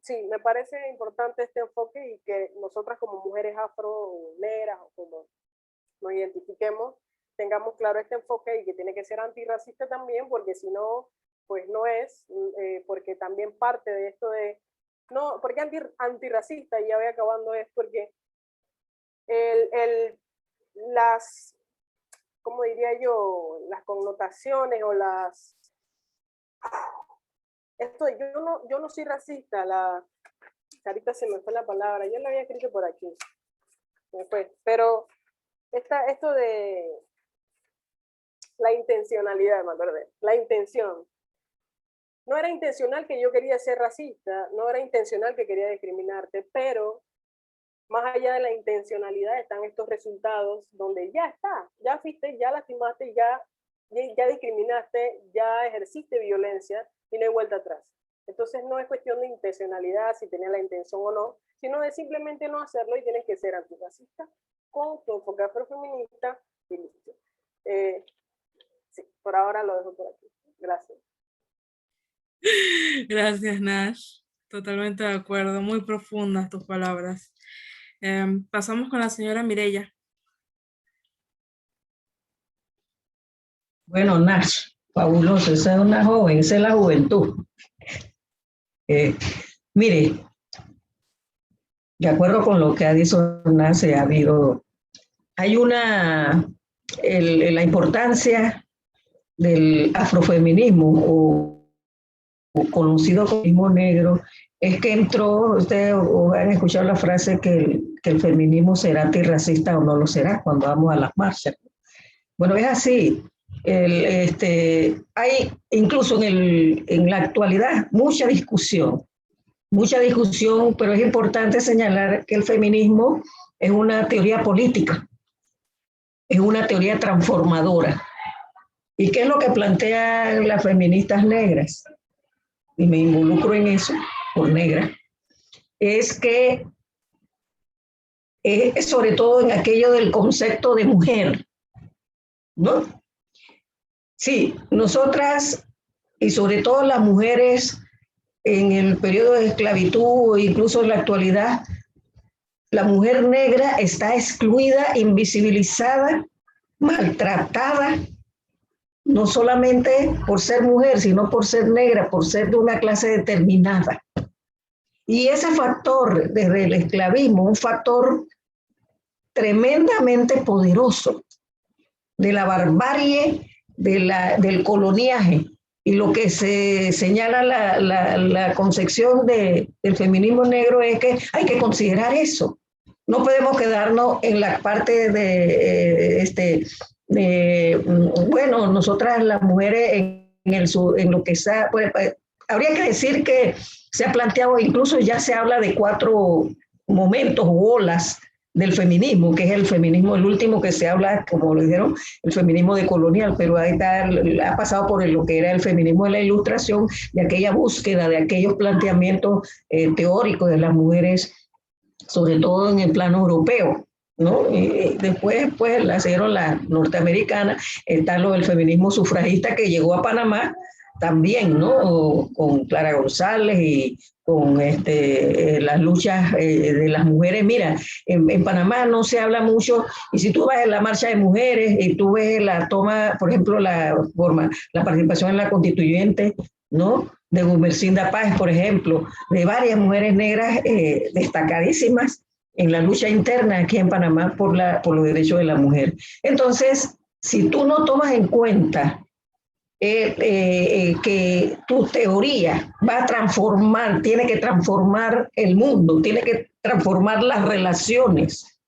sí, me parece importante este enfoque y que nosotras como mujeres afro-negras o como nos identifiquemos, tengamos claro este enfoque y que tiene que ser antirracista también, porque si no, pues no es, porque también parte de esto de, no, porque antirracista, y ya voy acabando, es porque las, ¿cómo diría yo? Las connotaciones o las... yo no soy racista, ahorita se me fue la palabra, yo la había escrito por aquí, pero esto de la intencionalidad, me acordé, la intención. No era intencional que yo quería ser racista, no era intencional que quería discriminarte, pero más allá de la intencionalidad están estos resultados donde ya está, ya fuiste, ya lastimaste, ya discriminaste, ya ejerciste violencia y no hay vuelta atrás. Entonces no es cuestión de intencionalidad, si tenía la intención o no, sino de simplemente no hacerlo y tienes que ser antirracista con tu enfoque afrofeminista y listo. Sí, por ahora lo dejo por aquí. Gracias. Gracias, Nash. Totalmente de acuerdo. Muy profundas tus palabras. Pasamos con la señora Mireya. Bueno, Nash, fabuloso. Esa es una joven, esa es la juventud. Mire, de acuerdo con lo que ha dicho Nash, ha habido hay la importancia del afrofeminismo o conocido como feminismo negro, es que entró, ustedes han escuchado la frase que el feminismo será antirracista o no lo será cuando vamos a las marchas. Bueno, es así. Hay incluso en la actualidad mucha discusión, pero es importante señalar que el feminismo es una teoría política, es una teoría transformadora. ¿Y qué es lo que plantean las feministas negras? Y me involucro en eso, por negra, es que sobre todo en aquello del concepto de mujer, ¿no? Sí, nosotras, y sobre todo las mujeres en el periodo de esclavitud, incluso en la actualidad, la mujer negra está excluida, invisibilizada, maltratada, no solamente por ser mujer, sino por ser negra, por ser de una clase determinada. Y ese factor, desde el esclavismo, un factor tremendamente poderoso de la barbarie, del coloniaje, y lo que se señala la concepción del feminismo negro es que hay que considerar eso. No podemos quedarnos en la parte bueno, nosotras las mujeres en lo que está, pues, habría que decir que se ha planteado, incluso ya se habla de 4 momentos u olas del feminismo, que es el feminismo, el último que se habla, como lo dijeron, el feminismo decolonial, pero ahí ha pasado por lo que era el feminismo de la Ilustración, de aquella búsqueda, de aquellos planteamientos teóricos de las mujeres, sobre todo en el plano europeo, ¿no? Y después, pues, la siguieron las norteamericanas, está lo del feminismo sufragista que llegó a Panamá también, ¿no? Con Clara González y con las luchas de las mujeres. Mira, en Panamá no se habla mucho, y si tú vas en la marcha de mujeres y tú ves la toma, por ejemplo, la participación en la constituyente, ¿no? De Gumersinda Páez, por ejemplo, de varias mujeres negras destacadísimas en la lucha interna aquí en Panamá por los derechos de la mujer. Entonces, si tú no tomas en cuenta que tu teoría va a transformar, tiene que transformar el mundo, tiene que transformar las relaciones,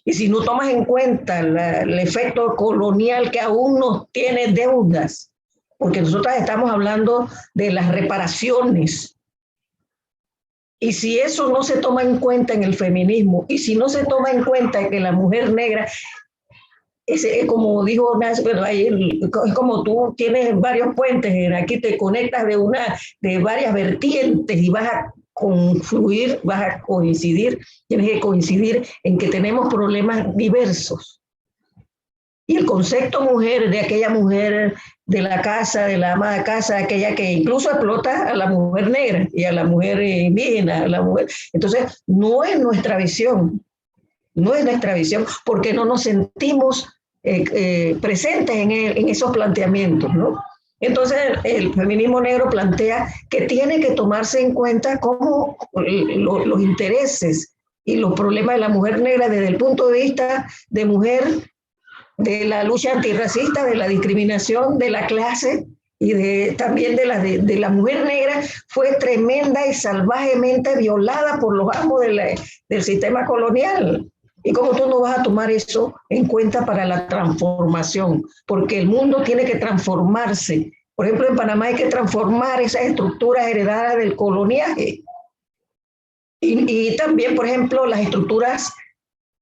y si no tomas en cuenta el efecto colonial que aún nos tiene deudas, porque nosotros estamos hablando de las reparaciones, y si eso no se toma en cuenta en el feminismo, y si no se toma en cuenta que la mujer negra, como dijo Nash, es como tú tienes varios puentes, aquí te conectas de varias vertientes y vas a confluir, vas a coincidir, tienes que coincidir en que tenemos problemas diversos. Y el concepto mujer, de aquella mujer de la casa, de la ama de casa, aquella que incluso explota a la mujer negra y a la mujer indígena, a la mujer. Entonces, no es nuestra visión, porque no nos sentimos presentes en esos planteamientos, ¿no? Entonces, el feminismo negro plantea que tiene que tomarse en cuenta cómo los intereses y los problemas de la mujer negra desde el punto de vista de mujer, de la lucha antirracista, de la discriminación, de la clase y también de la mujer negra, fue tremenda y salvajemente violada por los amos del sistema colonial. ¿Y cómo tú no vas a tomar eso en cuenta para la transformación? Porque el mundo tiene que transformarse. Por ejemplo, en Panamá hay que transformar esas estructuras heredadas del coloniaje. Y también, por ejemplo, las estructuras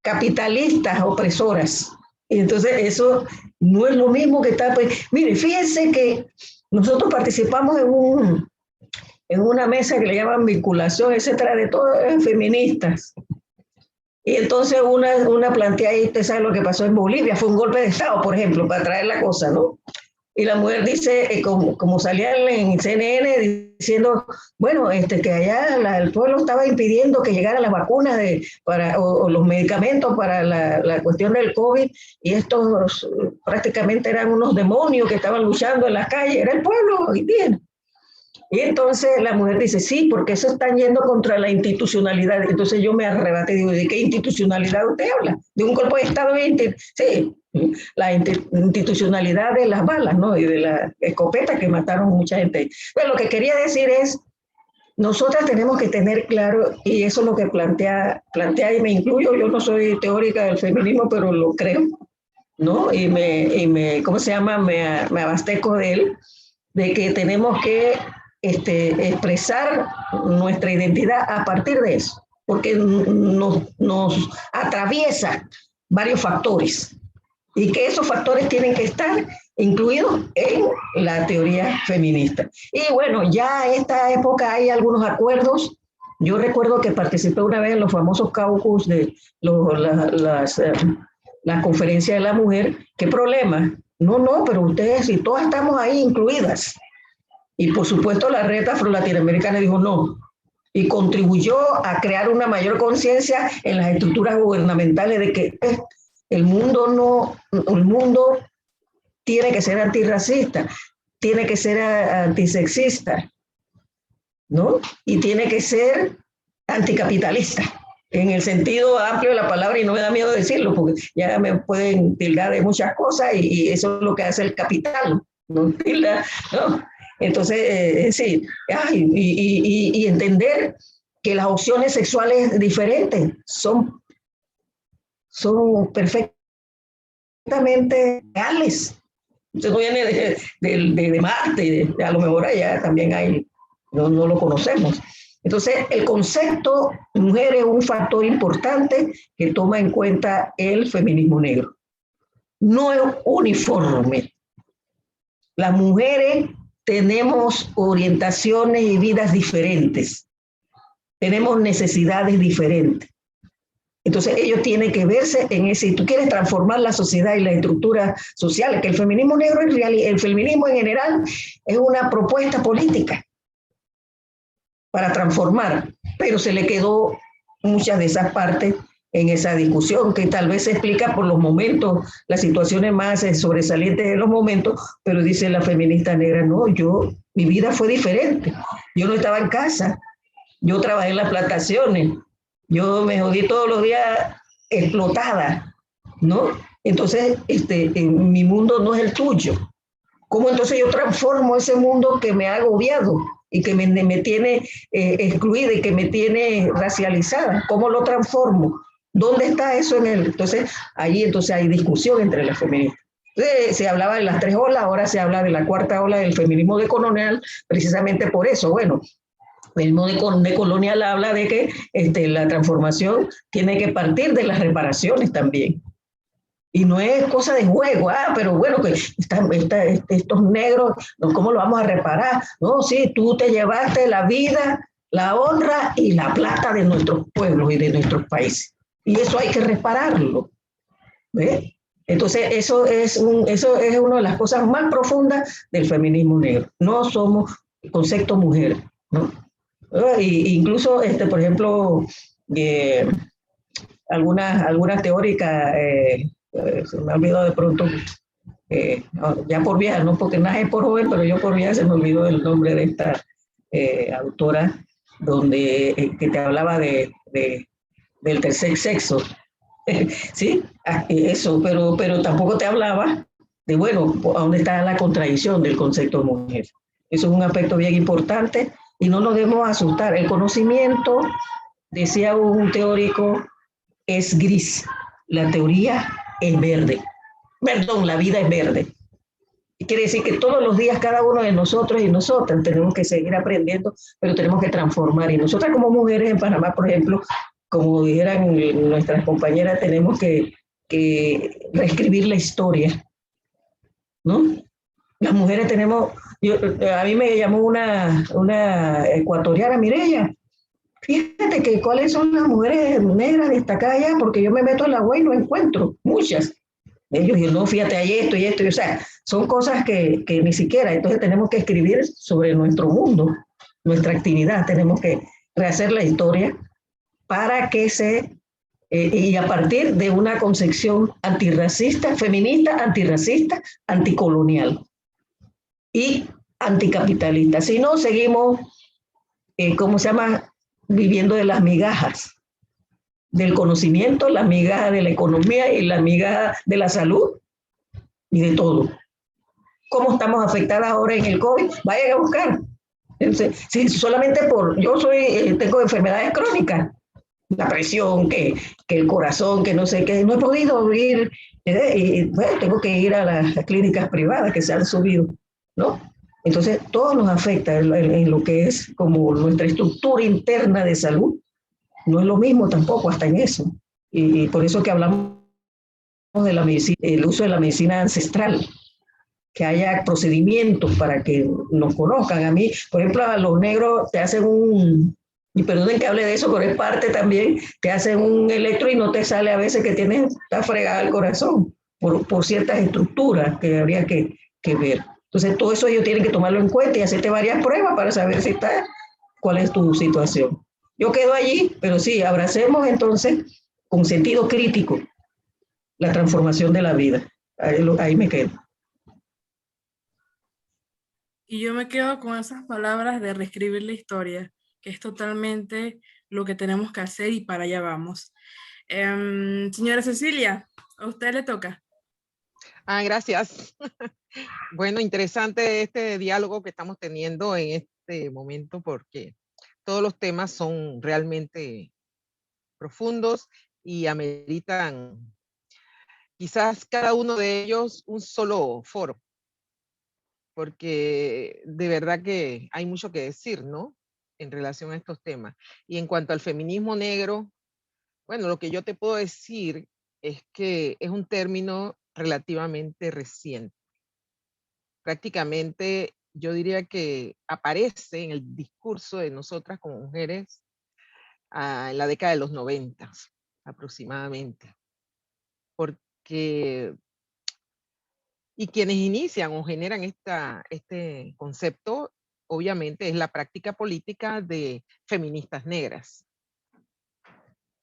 capitalistas opresoras. Y entonces eso no es lo mismo que está... Pues, mire, fíjense que nosotros participamos en una mesa que le llaman vinculación, etcétera, de todas feministas. Y entonces una plantea ahí, usted sabe lo que pasó en Bolivia, fue un golpe de Estado, por ejemplo, para traer la cosa, ¿no? Y la mujer dice, como salía en CNN diciendo, bueno, que allá el pueblo estaba impidiendo que llegaran las vacunas o los medicamentos para la cuestión del COVID, y estos prácticamente eran unos demonios que estaban luchando en las calles, era el pueblo indígena. Y entonces la mujer dice, sí, porque eso están yendo contra la institucionalidad. Entonces yo me arrebaté y digo, ¿de qué institucionalidad usted habla? ¿De un golpe de Estado? Sí, la institucionalidad de las balas, ¿no? Y de la escopeta que mataron mucha gente. Pero lo que quería decir es, nosotras tenemos que tener claro, y eso es lo que plantea y me incluyo, yo no soy teórica del feminismo, pero lo creo, ¿no? ¿Cómo se llama? Me abastezco de él, de que tenemos que expresar nuestra identidad a partir de eso, porque nos atraviesa varios factores y que esos factores tienen que estar incluidos en la teoría feminista. Y bueno, ya en esta época hay algunos acuerdos. Yo recuerdo que participé una vez en los famosos caucus de la conferencia de la mujer. ¿Qué problema? No, pero ustedes y todas estamos ahí incluidas. Y por supuesto la red afro-latinoamericana dijo no, y contribuyó a crear una mayor conciencia en las estructuras gubernamentales de que el mundo tiene que ser antirracista, tiene que ser antisexista, ¿no? Y tiene que ser anticapitalista, en el sentido amplio de la palabra, y no me da miedo decirlo, porque ya me pueden tildar de muchas cosas, y eso es lo que hace el capital, ¿no? ¿No? Entonces, sí, y entender que las opciones sexuales diferentes son perfectamente reales. Eso no viene de Marte, a lo mejor allá también hay, no lo conocemos. Entonces, el concepto mujer es un factor importante que toma en cuenta el feminismo negro. No es uniforme. Las mujeres tenemos orientaciones y vidas diferentes, tenemos necesidades diferentes. Entonces ellos tienen que verse en ese, si tú quieres transformar la sociedad y la estructura social, que el feminismo negro en realidad, el feminismo en general es una propuesta política para transformar, pero se le quedó muchas de esas partes en esa discusión, que tal vez se explica por los momentos, las situaciones más sobresalientes de los momentos, pero dice la feminista negra, no, mi vida fue diferente. Yo no estaba en casa, yo trabajé en las plantaciones, yo me jodí todos los días explotada, ¿no? Entonces, mi mundo no es el tuyo. ¿Cómo entonces yo transformo ese mundo que me ha agobiado y que me tiene excluida y que me tiene racializada? ¿Cómo lo transformo? ¿Dónde está eso en él? Entonces hay discusión entre las feministas. Se hablaba de las 3 olas, ahora se habla de la 4ª ola del feminismo decolonial, precisamente por eso. Bueno, el feminismo decolonial habla de que la transformación tiene que partir de las reparaciones también. Y no es cosa de juego, pero bueno, que estos negros, ¿cómo lo vamos a reparar? No, sí, tú te llevaste la vida, la honra y la plata de nuestros pueblos y de nuestros países. Y eso hay que repararlo. ¿Ves? Entonces, eso es una de las cosas más profundas del feminismo negro. No somos concepto mujer, ¿no? Incluso, por ejemplo, algunas teóricas, se me ha olvidado de pronto, ya por vieja, no porque nace por joven, pero yo por vieja se me olvidó el nombre de esta autora, que te hablaba del tercer sexo, ¿sí? Eso, pero tampoco te hablaba de, bueno, ¿a dónde está la contradicción del concepto de mujer? Eso es un aspecto bien importante y no nos debemos asustar. El conocimiento, decía un teórico, es gris, la teoría es verde. Perdón, la vida es verde. Quiere decir que todos los días cada uno de nosotros y nosotras tenemos que seguir aprendiendo, pero tenemos que transformar. Y nosotras como mujeres en Panamá, por ejemplo, como dijeran nuestras compañeras, tenemos que reescribir la historia, ¿no? Las mujeres tenemos, a mí me llamó una ecuatoriana, Mireya, fíjate que cuáles son las mujeres negras destacadas allá, porque yo me meto en la web y no encuentro muchas. Ellos dicen, no, fíjate, hay esto y esto, o sea, son cosas que ni siquiera, entonces tenemos que escribir sobre nuestro mundo, nuestra actividad, tenemos que rehacer la historia para que y a partir de una concepción antirracista, feminista, antirracista, anticolonial. Y anticapitalista. Si no, seguimos, ¿cómo se llama? Viviendo de las migajas del conocimiento, las migajas de la economía y las migajas de la salud y de todo. ¿Cómo estamos afectadas ahora en el COVID? Vayan a buscar. Entonces, si solamente yo tengo enfermedades crónicas, la presión, que el corazón, que no sé qué, no he podido ir, bueno, tengo que ir a las clínicas privadas que se han subido, ¿no? Entonces, todo nos afecta en lo que es como nuestra estructura interna de salud. No es lo mismo tampoco hasta en eso. Y por eso que hablamos de la medicina, el uso de la medicina ancestral, que haya procedimientos para que nos conozcan. A mí, por ejemplo, a los negros te hacen y perdonen que hable de eso, pero es parte también, te hacen un electro y no te sale a veces que está fregada el corazón por ciertas estructuras que habría que ver. Entonces, todo eso ellos tienen que tomarlo en cuenta y hacerte varias pruebas para saber cuál es tu situación. Yo quedo allí, pero sí, abracemos entonces con sentido crítico la transformación de la vida. Ahí me quedo. Y yo me quedo con esas palabras de reescribir la historia, que es totalmente lo que tenemos que hacer y para allá vamos. Señora Cecilia, a usted le toca. Gracias. Bueno, interesante este diálogo que estamos teniendo en este momento porque todos los temas son realmente profundos y ameritan quizás cada uno de ellos un solo foro, porque de verdad que hay mucho que decir, ¿no? En relación a estos temas. Y en cuanto al feminismo negro, bueno, lo que yo te puedo decir es que es un término relativamente reciente. Prácticamente yo diría que aparece en el discurso de nosotras como mujeres en la década de los 90 aproximadamente. Porque, y quienes inician o generan este concepto, obviamente es la práctica política de feministas negras.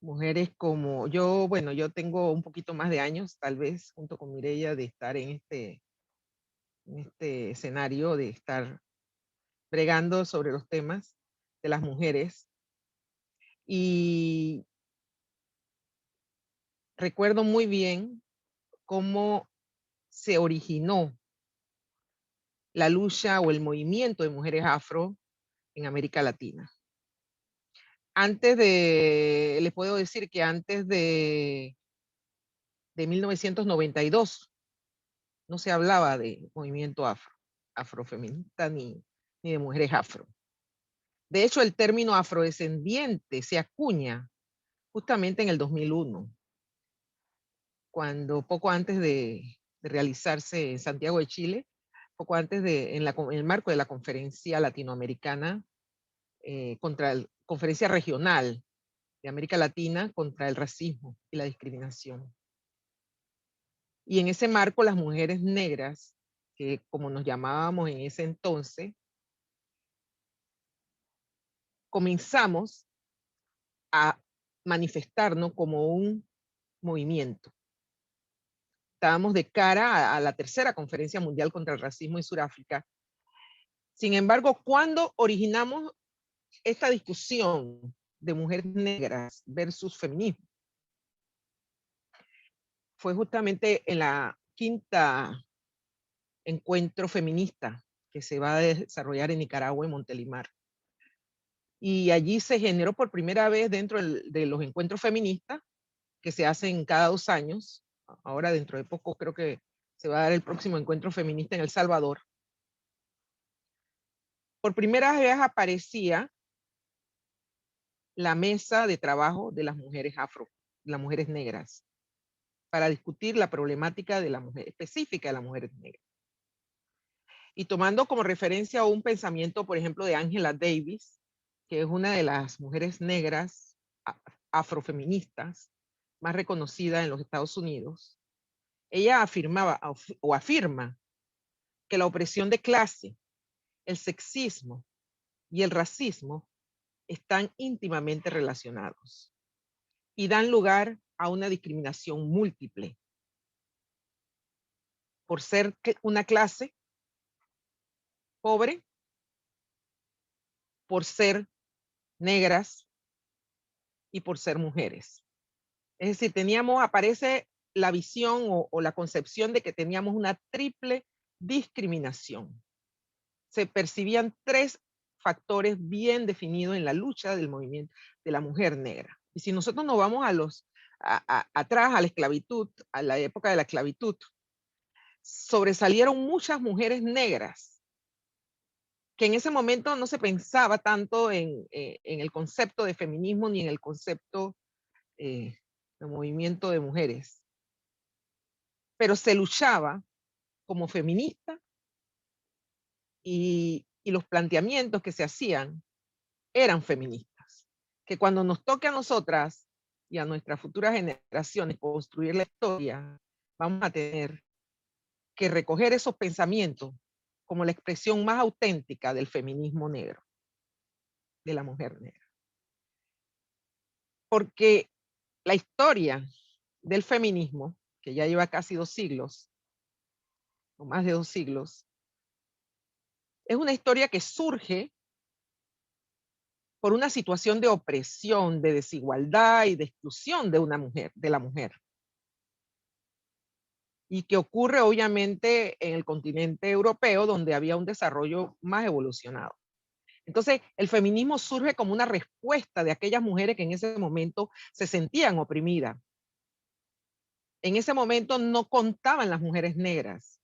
Mujeres como yo, bueno, yo tengo un poquito más de años, tal vez, junto con Mireya, de estar en este escenario, de estar bregando sobre los temas de las mujeres. Y recuerdo muy bien cómo se originó la lucha o el movimiento de mujeres afro en América Latina. Les puedo decir que antes de 1992 no se hablaba de movimiento afrofeminista ni de mujeres afro. De hecho, el término afrodescendiente se acuña justamente en el 2001, cuando poco antes de realizarse en Santiago de Chile, poco antes en el marco de la conferencia latinoamericana, conferencia regional de América Latina contra el racismo y la discriminación. Y en ese marco las mujeres negras, que como nos llamábamos en ese entonces, comenzamos a manifestarnos como un movimiento. Estábamos de cara a la tercera conferencia mundial contra el racismo en Sudáfrica. Sin embargo, cuando originamos esta discusión de mujeres negras versus feminismo, fue justamente en la quinta encuentro feminista que se va a desarrollar en Nicaragua, en Montelimar. Y allí se generó por primera vez dentro de los encuentros feministas que se hacen cada 2 años. Ahora dentro de poco creo que se va a dar el próximo encuentro feminista en El Salvador. Por primera vez aparecía la mesa de trabajo de las mujeres afro, las mujeres negras, para discutir la problemática de la mujer específica de las mujeres negras. Y tomando como referencia un pensamiento, por ejemplo, de Angela Davis, que es una de las mujeres negras afrofeministas más reconocida en los Estados Unidos, ella afirma que la opresión de clase, el sexismo y el racismo están íntimamente relacionados y dan lugar a una discriminación múltiple por ser una clase, pobre por ser negras y por ser mujeres. Es decir, aparece la visión o la concepción de que teníamos una triple discriminación. Se percibían 3 factores bien definidos en la lucha del movimiento de la mujer negra. Y si nosotros nos vamos atrás a la esclavitud, a la época de la esclavitud, sobresalieron muchas mujeres negras que en ese momento no se pensaba tanto en el concepto de feminismo ni en el concepto de movimiento de mujeres, pero se luchaba como feminista y los planteamientos que se hacían eran feministas. Que cuando nos toque a nosotras y a nuestras futuras generaciones construir la historia, vamos a tener que recoger esos pensamientos como la expresión más auténtica del feminismo negro, de la mujer negra. Porque la historia del feminismo, que ya lleva casi 2 siglos, o más de 2 siglos, es una historia que surge por una situación de opresión, de desigualdad y de exclusión de una mujer, de la mujer. Y que ocurre obviamente en el continente europeo, donde había un desarrollo más evolucionado. Entonces, el feminismo surge como una respuesta de aquellas mujeres que en ese momento se sentían oprimidas. En ese momento no contaban las mujeres negras.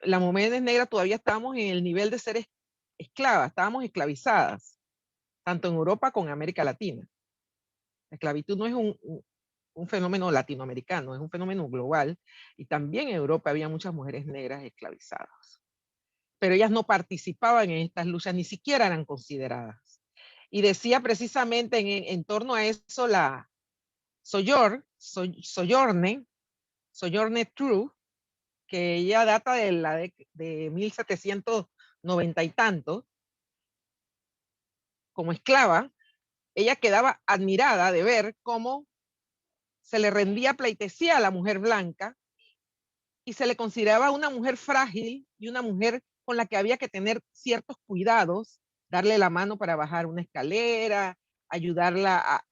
Las mujeres negras todavía estábamos en el nivel de ser esclavas, estábamos esclavizadas, tanto en Europa como en América Latina. La esclavitud no es un fenómeno latinoamericano, es un fenómeno global, y también en Europa había muchas mujeres negras esclavizadas. Pero ellas no participaban en estas luchas, ni siquiera eran consideradas. Y decía precisamente en torno a eso la Sojourner Truth, que ella data de 1790 y tanto, como esclava. Ella quedaba admirada de ver cómo se le rendía pleitesía a la mujer blanca y se le consideraba una mujer frágil y una mujer con la que había que tener ciertos cuidados, darle la mano para bajar una escalera, ayudarla a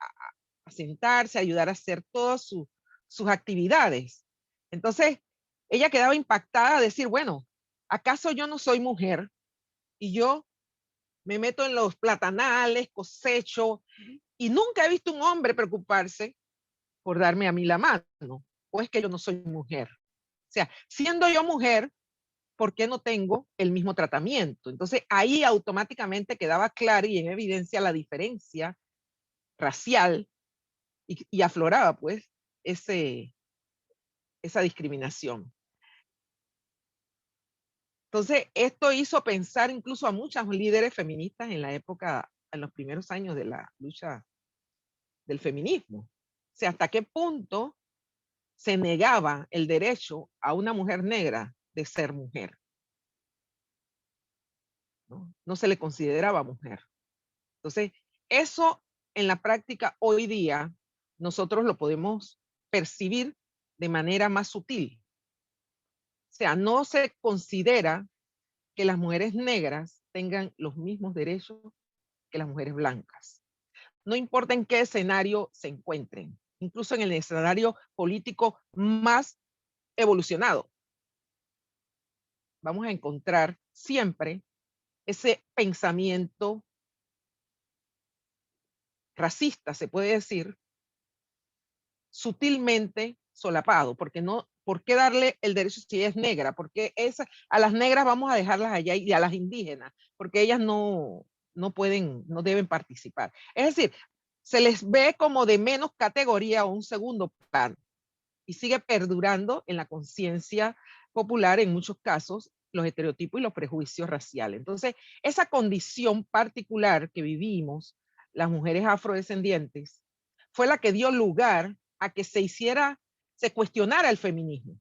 sentarse, ayudar a hacer todas sus actividades. Entonces, ella quedaba impactada de decir, bueno, ¿acaso yo no soy mujer? Y yo me meto en los platanales, cosecho, y nunca he visto un hombre preocuparse por darme a mí la mano, o es que yo no soy mujer. O sea, siendo yo mujer, ¿por qué no tengo el mismo tratamiento? Entonces ahí automáticamente quedaba claro y en evidencia la diferencia racial y afloraba pues esa discriminación. Entonces esto hizo pensar incluso a muchas líderes feministas en la época, en los primeros años de la lucha del feminismo. O sea, hasta qué punto se negaba el derecho a una mujer negra de ser mujer. No se le consideraba mujer. Entonces, eso en la práctica hoy día nosotros lo podemos percibir de manera más sutil. O sea, no se considera que las mujeres negras tengan los mismos derechos que las mujeres blancas. No importa en qué escenario se encuentren, incluso en el escenario político más evolucionado. Vamos a encontrar siempre ese pensamiento racista, se puede decir, sutilmente solapado, porque no, ¿por qué darle el derecho si ella es negra? Porque a las negras vamos a dejarlas allá y a las indígenas, porque ellas no pueden, no deben participar. Es decir, se les ve como de menos categoría o un segundo plano y sigue perdurando en la conciencia popular en muchos casos los estereotipos y los prejuicios raciales. Entonces, esa condición particular que vivimos las mujeres afrodescendientes fue la que dio lugar a que se cuestionara el feminismo.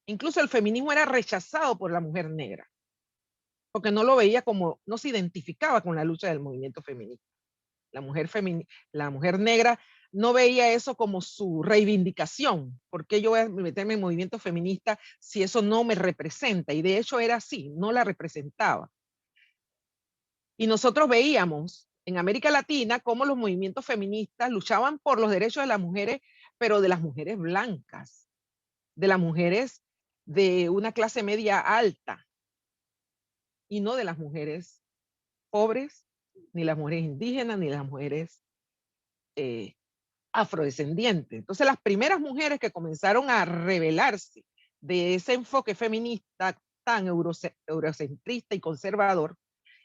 Incluso el feminismo era rechazado por la mujer negra, porque no lo veía como, no se identificaba con la lucha del movimiento feminista. La mujer negra no veía eso como su reivindicación. ¿Por qué yo voy a meterme en movimiento feminista si eso no me representa? Y de hecho era así, no la representaba. Y nosotros veíamos en América Latina cómo los movimientos feministas luchaban por los derechos de las mujeres, pero de las mujeres blancas, de las mujeres de una clase media alta, y no de las mujeres pobres, ni las mujeres indígenas, ni las mujeres afrodescendientes. Entonces las primeras mujeres que comenzaron a rebelarse de ese enfoque feminista tan eurocentrista y conservador,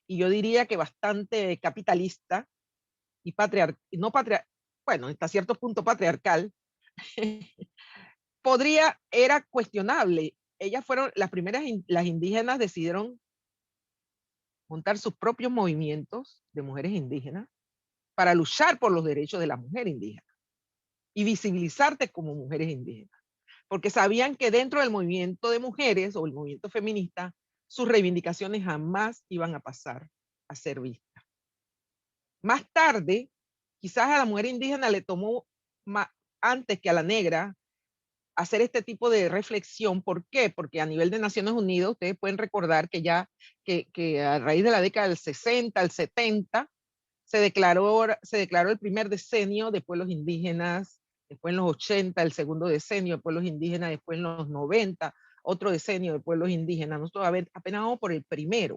y yo diría que bastante capitalista y bueno, hasta cierto punto patriarcal, era cuestionable. Ellas fueron las primeras, las indígenas decidieron montar sus propios movimientos de mujeres indígenas para luchar por los derechos de la mujer indígena y visibilizarte como mujeres indígenas, porque sabían que dentro del movimiento de mujeres o el movimiento feminista, sus reivindicaciones jamás iban a pasar a ser vistas. Más tarde, quizás a la mujer indígena le tomó antes que a la negra hacer este tipo de reflexión. ¿Por qué? Porque a nivel de Naciones Unidas, ustedes pueden recordar que ya que a raíz de la década del 60, al 70, se declaró el primer decenio de pueblos indígenas, después en los 80, el segundo decenio de pueblos indígenas, después en los 90, otro decenio de pueblos indígenas. Nosotros apenas vamos por el primer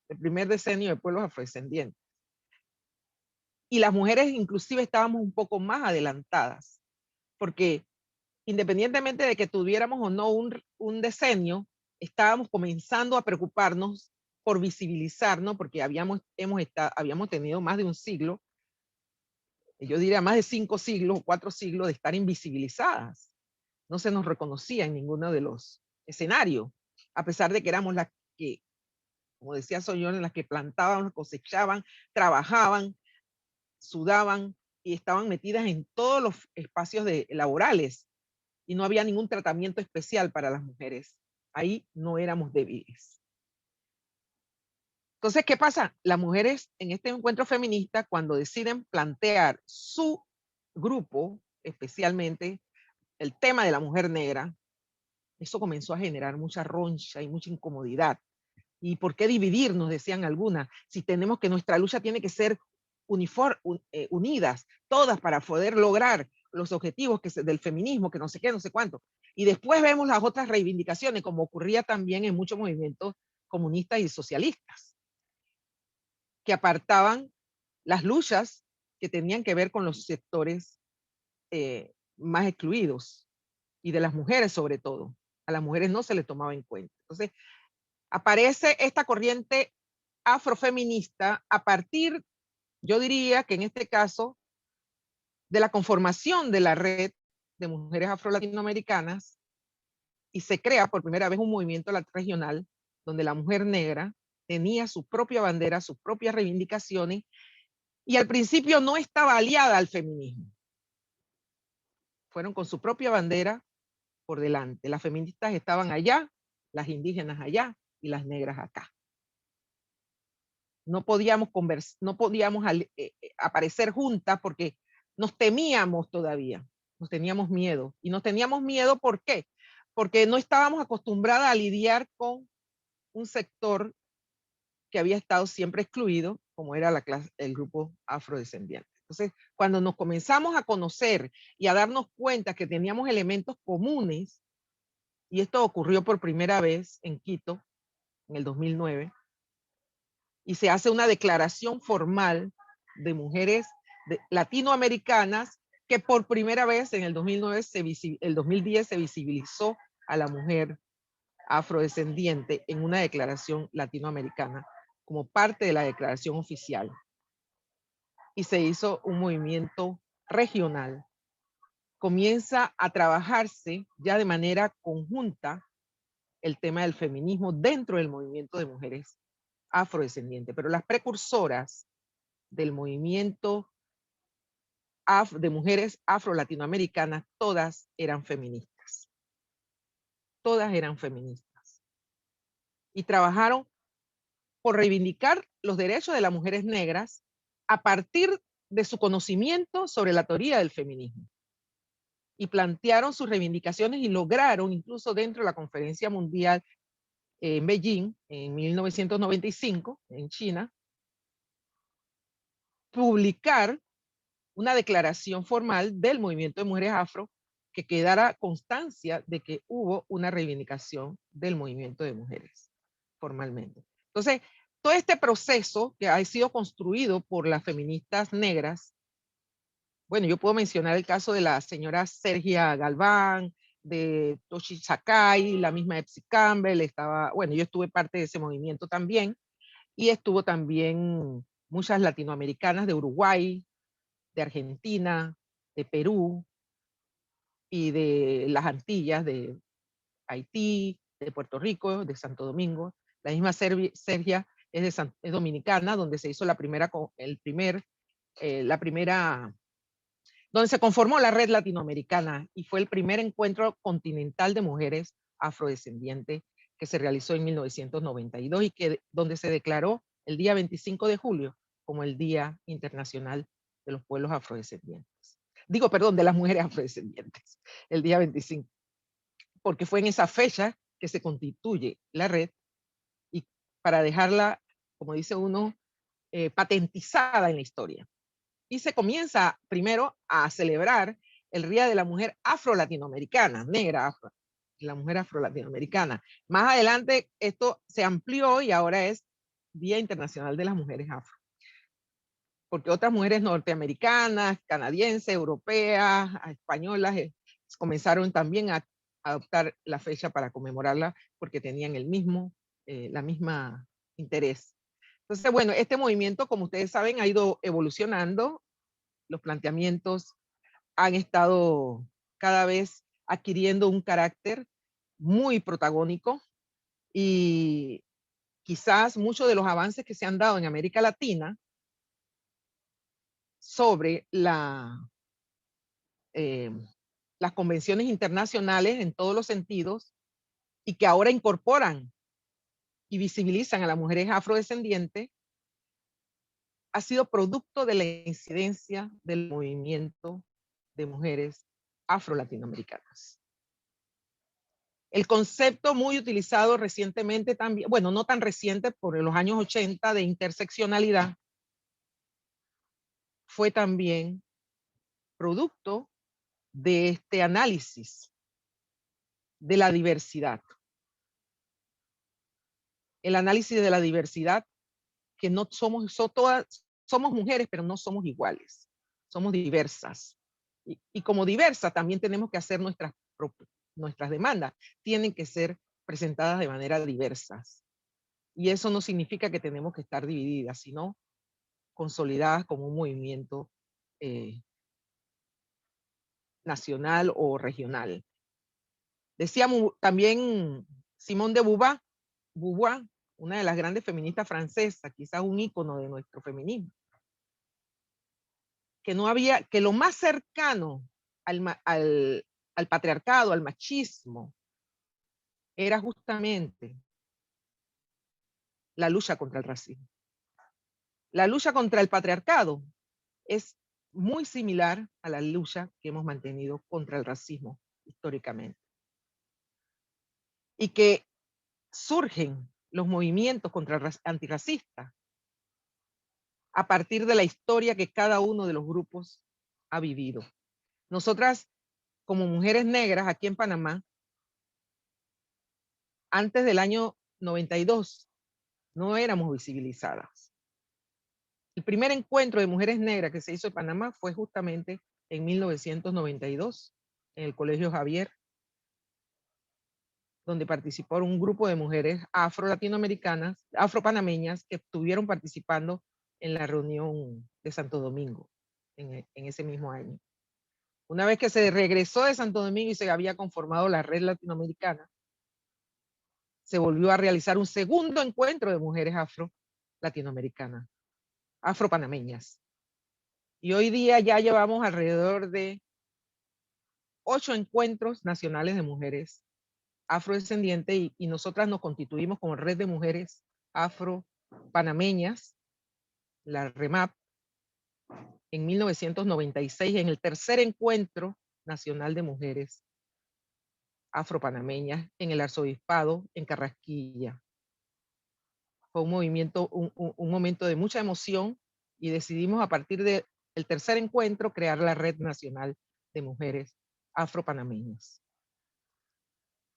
decenio de pueblos afrodescendientes. Y las mujeres inclusive estábamos un poco más adelantadas, porque independientemente de que tuviéramos o no un decenio, estábamos comenzando a preocuparnos por visibilizarnos, porque habíamos tenido más de un siglo, yo diría más de 5 siglos o 4 siglos de estar invisibilizadas. No se nos reconocía en ninguno de los escenarios, a pesar de que éramos las que, como decía Soñón, las que plantaban, cosechaban, trabajaban, sudaban y estaban metidas en todos los espacios laborales, y no había ningún tratamiento especial para las mujeres. Ahí no éramos débiles. Entonces, ¿qué pasa? Las mujeres en este encuentro feminista, cuando deciden plantear su grupo, especialmente el tema de la mujer negra, eso comenzó a generar mucha roncha y mucha incomodidad. ¿Y por qué dividirnos? Decían algunas. Si tenemos que nuestra lucha tiene que ser unidas, todas, para poder lograr los objetivos del feminismo, que no sé qué, no sé cuánto. Y después vemos las otras reivindicaciones, como ocurría también en muchos movimientos comunistas y socialistas, que apartaban las luchas que tenían que ver con los sectores más excluidos, y de las mujeres sobre todo. A las mujeres no se les tomaba en cuenta. Entonces, aparece esta corriente afrofeminista a partir, yo diría que en este caso, de la conformación de la red de mujeres afro-latinoamericanas, y se crea por primera vez un movimiento regional donde la mujer negra tenía su propia bandera, sus propias reivindicaciones, y al principio no estaba aliada al feminismo. Fueron con su propia bandera por delante. Las feministas estaban allá, las indígenas allá y las negras acá. No podíamos aparecer juntas porque nos temíamos todavía, nos teníamos miedo. Y nos teníamos miedo, ¿por qué? Porque no estábamos acostumbradas a lidiar con un sector que había estado siempre excluido, como era el grupo afrodescendiente. Entonces, cuando nos comenzamos a conocer y a darnos cuenta que teníamos elementos comunes, y esto ocurrió por primera vez en Quito, en el 2009, y se hace una declaración formal de mujeres latinoamericanas, que por primera vez en el 2010 se visibilizó a la mujer afrodescendiente en una declaración latinoamericana como parte de la declaración oficial. Y se hizo un movimiento regional. Comienza a trabajarse ya de manera conjunta el tema del feminismo dentro del movimiento de mujeres afrodescendientes, pero las precursoras del movimiento de mujeres afro-latinoamericanas, todas eran feministas. Todas eran feministas. Y trabajaron por reivindicar los derechos de las mujeres negras a partir de su conocimiento sobre la teoría del feminismo y plantearon sus reivindicaciones y lograron, incluso dentro de la Conferencia Mundial en Beijing, en 1995, en China, publicar una declaración formal del movimiento de mujeres afro que quedara constancia de que hubo una reivindicación del movimiento de mujeres formalmente. Entonces, todo este proceso que ha sido construido por las feministas negras, bueno, yo puedo mencionar el caso de la señora Sergia Galván, de Toshi Sakai, la misma Epsi Campbell, bueno, yo estuve parte de ese movimiento también, y estuvo también muchas latinoamericanas de Uruguay, de Argentina, de Perú, y de las Antillas, de Haití, de Puerto Rico, de Santo Domingo. La misma Sergia es dominicana, donde se hizo donde se conformó la red latinoamericana y fue el primer encuentro continental de mujeres afrodescendientes que se realizó en 1992 y donde se declaró el día 25 de julio como el Día Internacional de los Pueblos Afrodescendientes. Digo, perdón, de las mujeres afrodescendientes, el día 25, porque fue en esa fecha que se constituye la red y para dejarla, como dice uno, patentizada en la historia. Y se comienza primero a celebrar el Día de la Mujer Afro-Latinoamericana, negra afro, la mujer afro-latinoamericana. Más adelante esto se amplió y ahora es Día Internacional de las Mujeres Afro. Porque otras mujeres norteamericanas, canadienses, europeas, españolas, comenzaron también a adoptar la fecha para conmemorarla porque tenían la misma interés. Entonces, bueno, este movimiento, como ustedes saben, ha ido evolucionando. Los planteamientos han estado cada vez adquiriendo un carácter muy protagónico y quizás muchos de los avances que se han dado en América Latina sobre las convenciones internacionales en todos los sentidos y que ahora incorporan y visibilizan a las mujeres afrodescendientes, ha sido producto de la incidencia del movimiento de mujeres afro-latinoamericanas. El concepto muy utilizado recientemente también, bueno, no tan reciente, por los años 80 de interseccionalidad, fue también producto de este análisis de la diversidad. El análisis de la diversidad, que no somos, somos mujeres, pero no somos iguales, somos diversas. Y como diversas también tenemos que hacer nuestras demandas, tienen que ser presentadas de manera diversas. Y eso no significa que tenemos que estar divididas, sino consolidadas como un movimiento nacional o regional. Decíamos también Simone de Beauvoir, una de las grandes feministas francesas, quizás un ícono de nuestro feminismo, que lo más cercano al patriarcado, al machismo, era justamente la lucha contra el racismo. La lucha contra el patriarcado es muy similar a la lucha que hemos mantenido contra el racismo históricamente. Y que surgen los movimientos antirracistas a partir de la historia que cada uno de los grupos ha vivido. Nosotras, como mujeres negras aquí en Panamá, antes del año 92, no éramos visibilizadas. El primer encuentro de mujeres negras que se hizo en Panamá fue justamente en 1992, en el Colegio Javier, donde participó un grupo de mujeres afro-latinoamericanas, afro-panameñas, que estuvieron participando en la reunión de Santo Domingo en ese mismo año. Una vez que se regresó de Santo Domingo y se había conformado la red latinoamericana, se volvió a realizar un segundo encuentro de mujeres afro-latinoamericanas, afro-panameñas. Y hoy día ya llevamos alrededor de 8 encuentros nacionales de mujeres afrodescendientes y nosotras nos constituimos como red de mujeres afro-panameñas, la REMAP, en 1996 en el tercer encuentro nacional de mujeres afropanameñas en el arzobispado en Carrasquilla. Fue un movimiento, un momento de mucha emoción y decidimos a partir del tercer encuentro crear la Red Nacional de Mujeres Afropanameñas,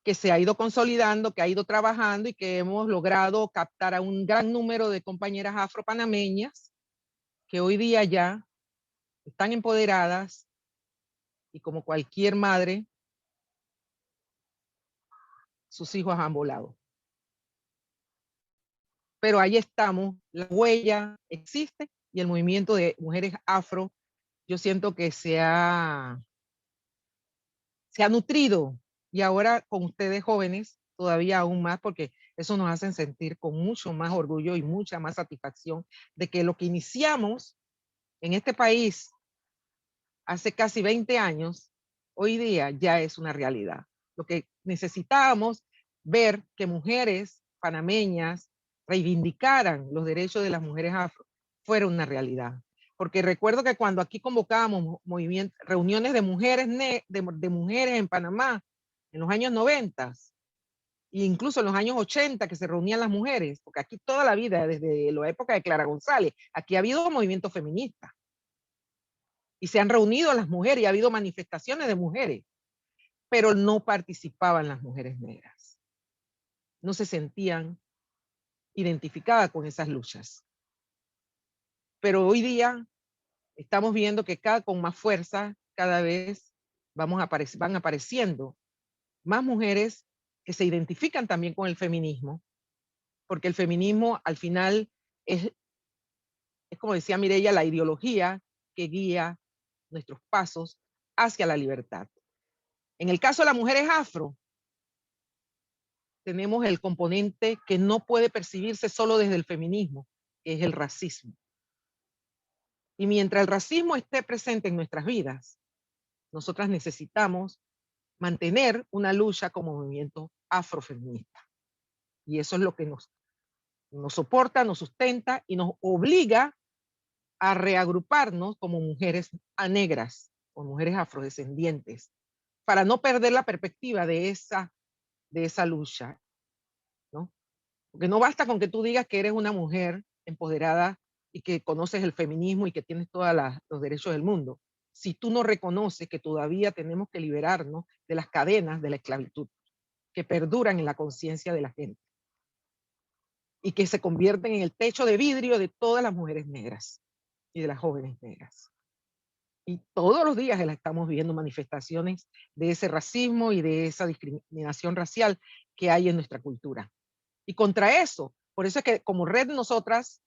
que se ha ido consolidando, que ha ido trabajando y que hemos logrado captar a un gran número de compañeras afropanameñas que hoy día ya están empoderadas y como cualquier madre, sus hijos han volado. Pero ahí estamos, la huella existe y el movimiento de mujeres afro, yo siento que se ha nutrido y ahora con ustedes jóvenes todavía aún más, porque eso nos hace sentir con mucho más orgullo y mucha más satisfacción de que lo que iniciamos en este país hace casi 20 años, hoy día ya es una realidad. Lo que necesitábamos ver que mujeres panameñas reivindicaran los derechos de las mujeres afro fuera una realidad. Porque recuerdo que cuando aquí convocábamos reuniones de mujeres, de mujeres en Panamá, en los años 90, e incluso en los años 80 que se reunían las mujeres, porque aquí toda la vida, desde la época de Clara González, aquí ha habido movimiento feminista. Y se han reunido las mujeres y ha habido manifestaciones de mujeres, pero no participaban las mujeres negras. No se sentían identificadas con esas luchas. Pero hoy día estamos viendo que con más fuerza, cada vez van apareciendo más mujeres que se identifican también con el feminismo, porque el feminismo al final es como decía Mireya, la ideología que guía nuestros pasos hacia la libertad. En el caso de las mujeres afro, tenemos el componente que no puede percibirse solo desde el feminismo, que es el racismo. Y mientras el racismo esté presente en nuestras vidas, nosotras necesitamos mantener una lucha como movimiento afrofeminista. Y eso es lo que nos soporta, nos sustenta y nos obliga a reagruparnos como mujeres negras o mujeres afrodescendientes, para no perder la perspectiva de esa lucha, ¿no? Porque no basta con que tú digas que eres una mujer empoderada y que conoces el feminismo y que tienes todos los derechos del mundo, si tú no reconoces que todavía tenemos que liberarnos de las cadenas de la esclavitud que perduran en la conciencia de la gente y que se convierten en el techo de vidrio de todas las mujeres negras y de las jóvenes negras. Y todos los días estamos viendo manifestaciones de ese racismo y de esa discriminación racial que hay en nuestra cultura. Y contra eso, por eso es que como red nosotras,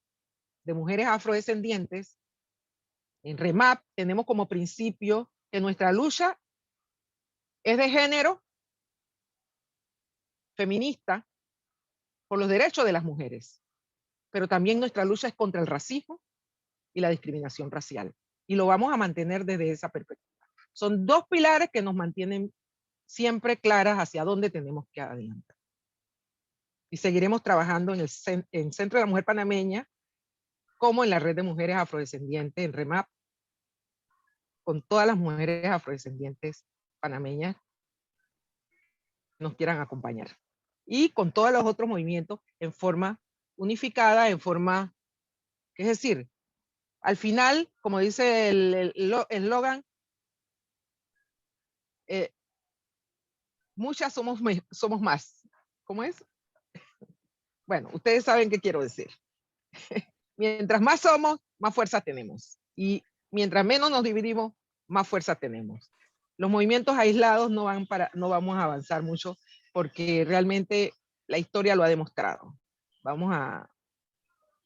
de mujeres afrodescendientes, en REMAP tenemos como principio que nuestra lucha es de género, feminista, por los derechos de las mujeres. Pero también nuestra lucha es contra el racismo y la discriminación racial. Y lo vamos a mantener desde esa perspectiva. Son dos pilares que nos mantienen siempre claras hacia dónde tenemos que adelantar. Y seguiremos trabajando en el Centro de la Mujer Panameña, como en la Red de Mujeres Afrodescendientes, en REMAP, con todas las mujeres afrodescendientes panameñas que nos quieran acompañar. Y con todos los otros movimientos en forma unificada, en forma, es decir, al final, como dice el eslogan, muchas somos más. ¿Cómo es? Bueno, ustedes saben qué quiero decir. Mientras más somos, más fuerza tenemos. Y mientras menos nos dividimos, más fuerza tenemos. Los movimientos aislados no vamos a avanzar mucho porque realmente la historia lo ha demostrado. Vamos a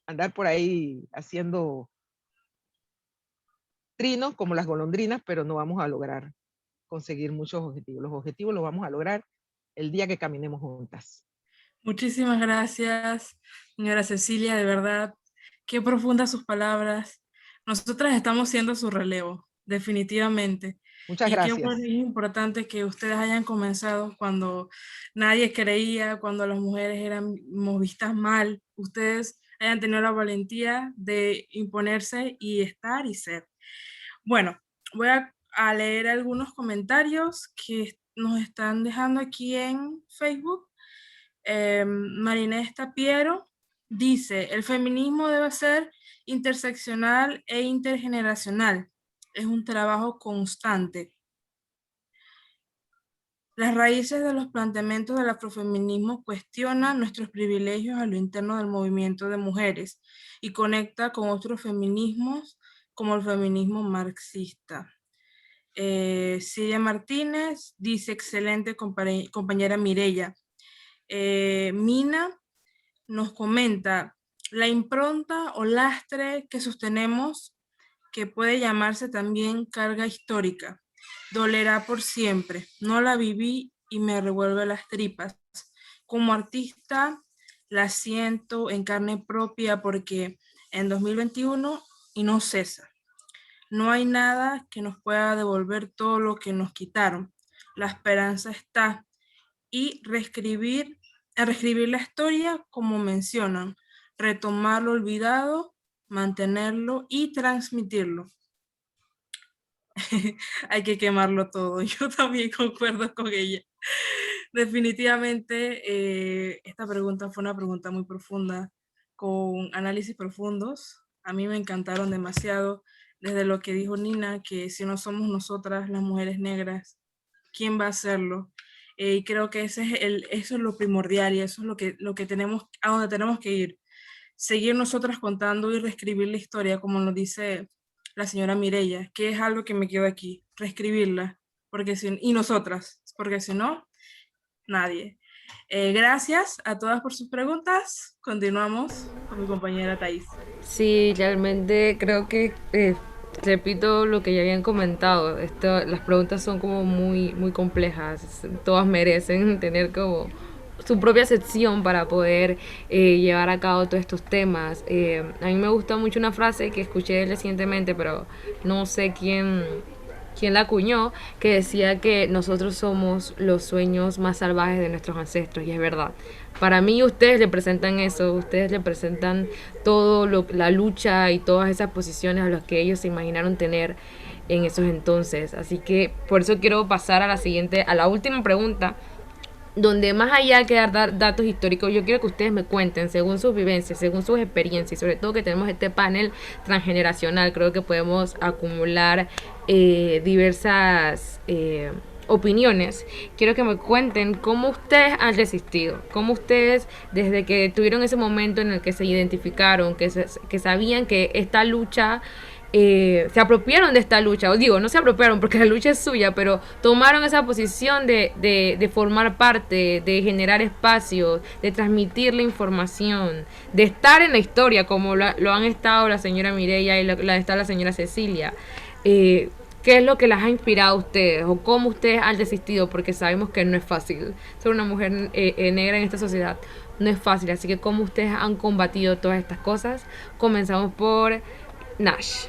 andar por ahí haciendo trinos como las golondrinas, pero no vamos a lograr conseguir muchos objetivos. Los objetivos los vamos a lograr el día que caminemos juntas. Muchísimas gracias, señora Cecilia, de verdad. Qué profundas sus palabras. Nosotras estamos siendo su relevo, definitivamente. Muchas Y qué gracias. bueno y importante que ustedes hayan comenzado cuando nadie creía, cuando las mujeres éramos vistas mal. Ustedes hayan tenido la valentía de imponerse y estar y ser. Bueno, voy a leer algunos comentarios que nos están dejando aquí en Facebook. Marinés Tapiero dice, el feminismo debe ser interseccional e intergeneracional. Es un trabajo constante. Las raíces de los planteamientos del afrofeminismo cuestionan nuestros privilegios a lo interno del movimiento de mujeres y conecta con otros feminismos como el feminismo marxista. Silvia Martínez dice, excelente compañera Mireya. Mina nos comenta, la impronta o lastre que sostenemos, que puede llamarse también carga histórica, dolerá por siempre. No la viví y me revuelve las tripas. Como artista la siento en carne propia porque en 2021 y no cesa. No hay nada que nos pueda devolver todo lo que nos quitaron. La esperanza está y reescribir la historia como mencionan, retomar lo olvidado, mantenerlo y transmitirlo. Hay que quemarlo todo. Yo también concuerdo con ella. Definitivamente, esta pregunta fue una pregunta muy profunda, con análisis profundos. A mí me encantaron demasiado, desde lo que dijo Nina, que si no somos nosotras, las mujeres negras, ¿quién va a hacerlo? Y creo que eso es lo primordial y eso es lo que tenemos, a donde tenemos que ir. Seguir nosotras contando y reescribir la historia, como nos dice la señora Mireya, que es algo que me quedó aquí, reescribirla, y nosotras, porque si no, nadie. Gracias a todas por sus preguntas. Continuamos con mi compañera Thais. Sí, realmente creo que repito lo que ya habían comentado. Las preguntas son como muy complejas. Todas merecen tener como su propia sección para poder llevar a cabo todos estos temas. A mí me gusta mucho una frase que escuché recientemente, pero no sé quién la acuñó, que decía que nosotros somos los sueños más salvajes de nuestros ancestros, y es verdad. Para mí ustedes representan eso, ustedes representan la lucha y todas esas posiciones a las que ellos se imaginaron tener en esos entonces. Así que por eso quiero pasar a la última pregunta, donde más allá que dar datos históricos, yo quiero que ustedes me cuenten, según sus vivencias, según sus experiencias, y sobre todo que tenemos este panel transgeneracional, creo que podemos acumular diversas opiniones. Quiero que me cuenten cómo ustedes han resistido, cómo ustedes, desde que tuvieron ese momento en el que se identificaron, que sabían que esta lucha se apropiaron de esta lucha, o digo, no se apropiaron porque la lucha es suya, pero tomaron esa posición de formar parte, de generar espacios, de transmitir la información, de estar en la historia, como lo han estado la señora Mireya y está la señora Cecilia. ¿Qué es lo que las ha inspirado a ustedes? ¿O cómo ustedes han resistido? Porque sabemos que no es fácil ser una mujer negra en esta sociedad. No es fácil, así que ¿cómo ustedes han combatido todas estas cosas? Comenzamos por Nash.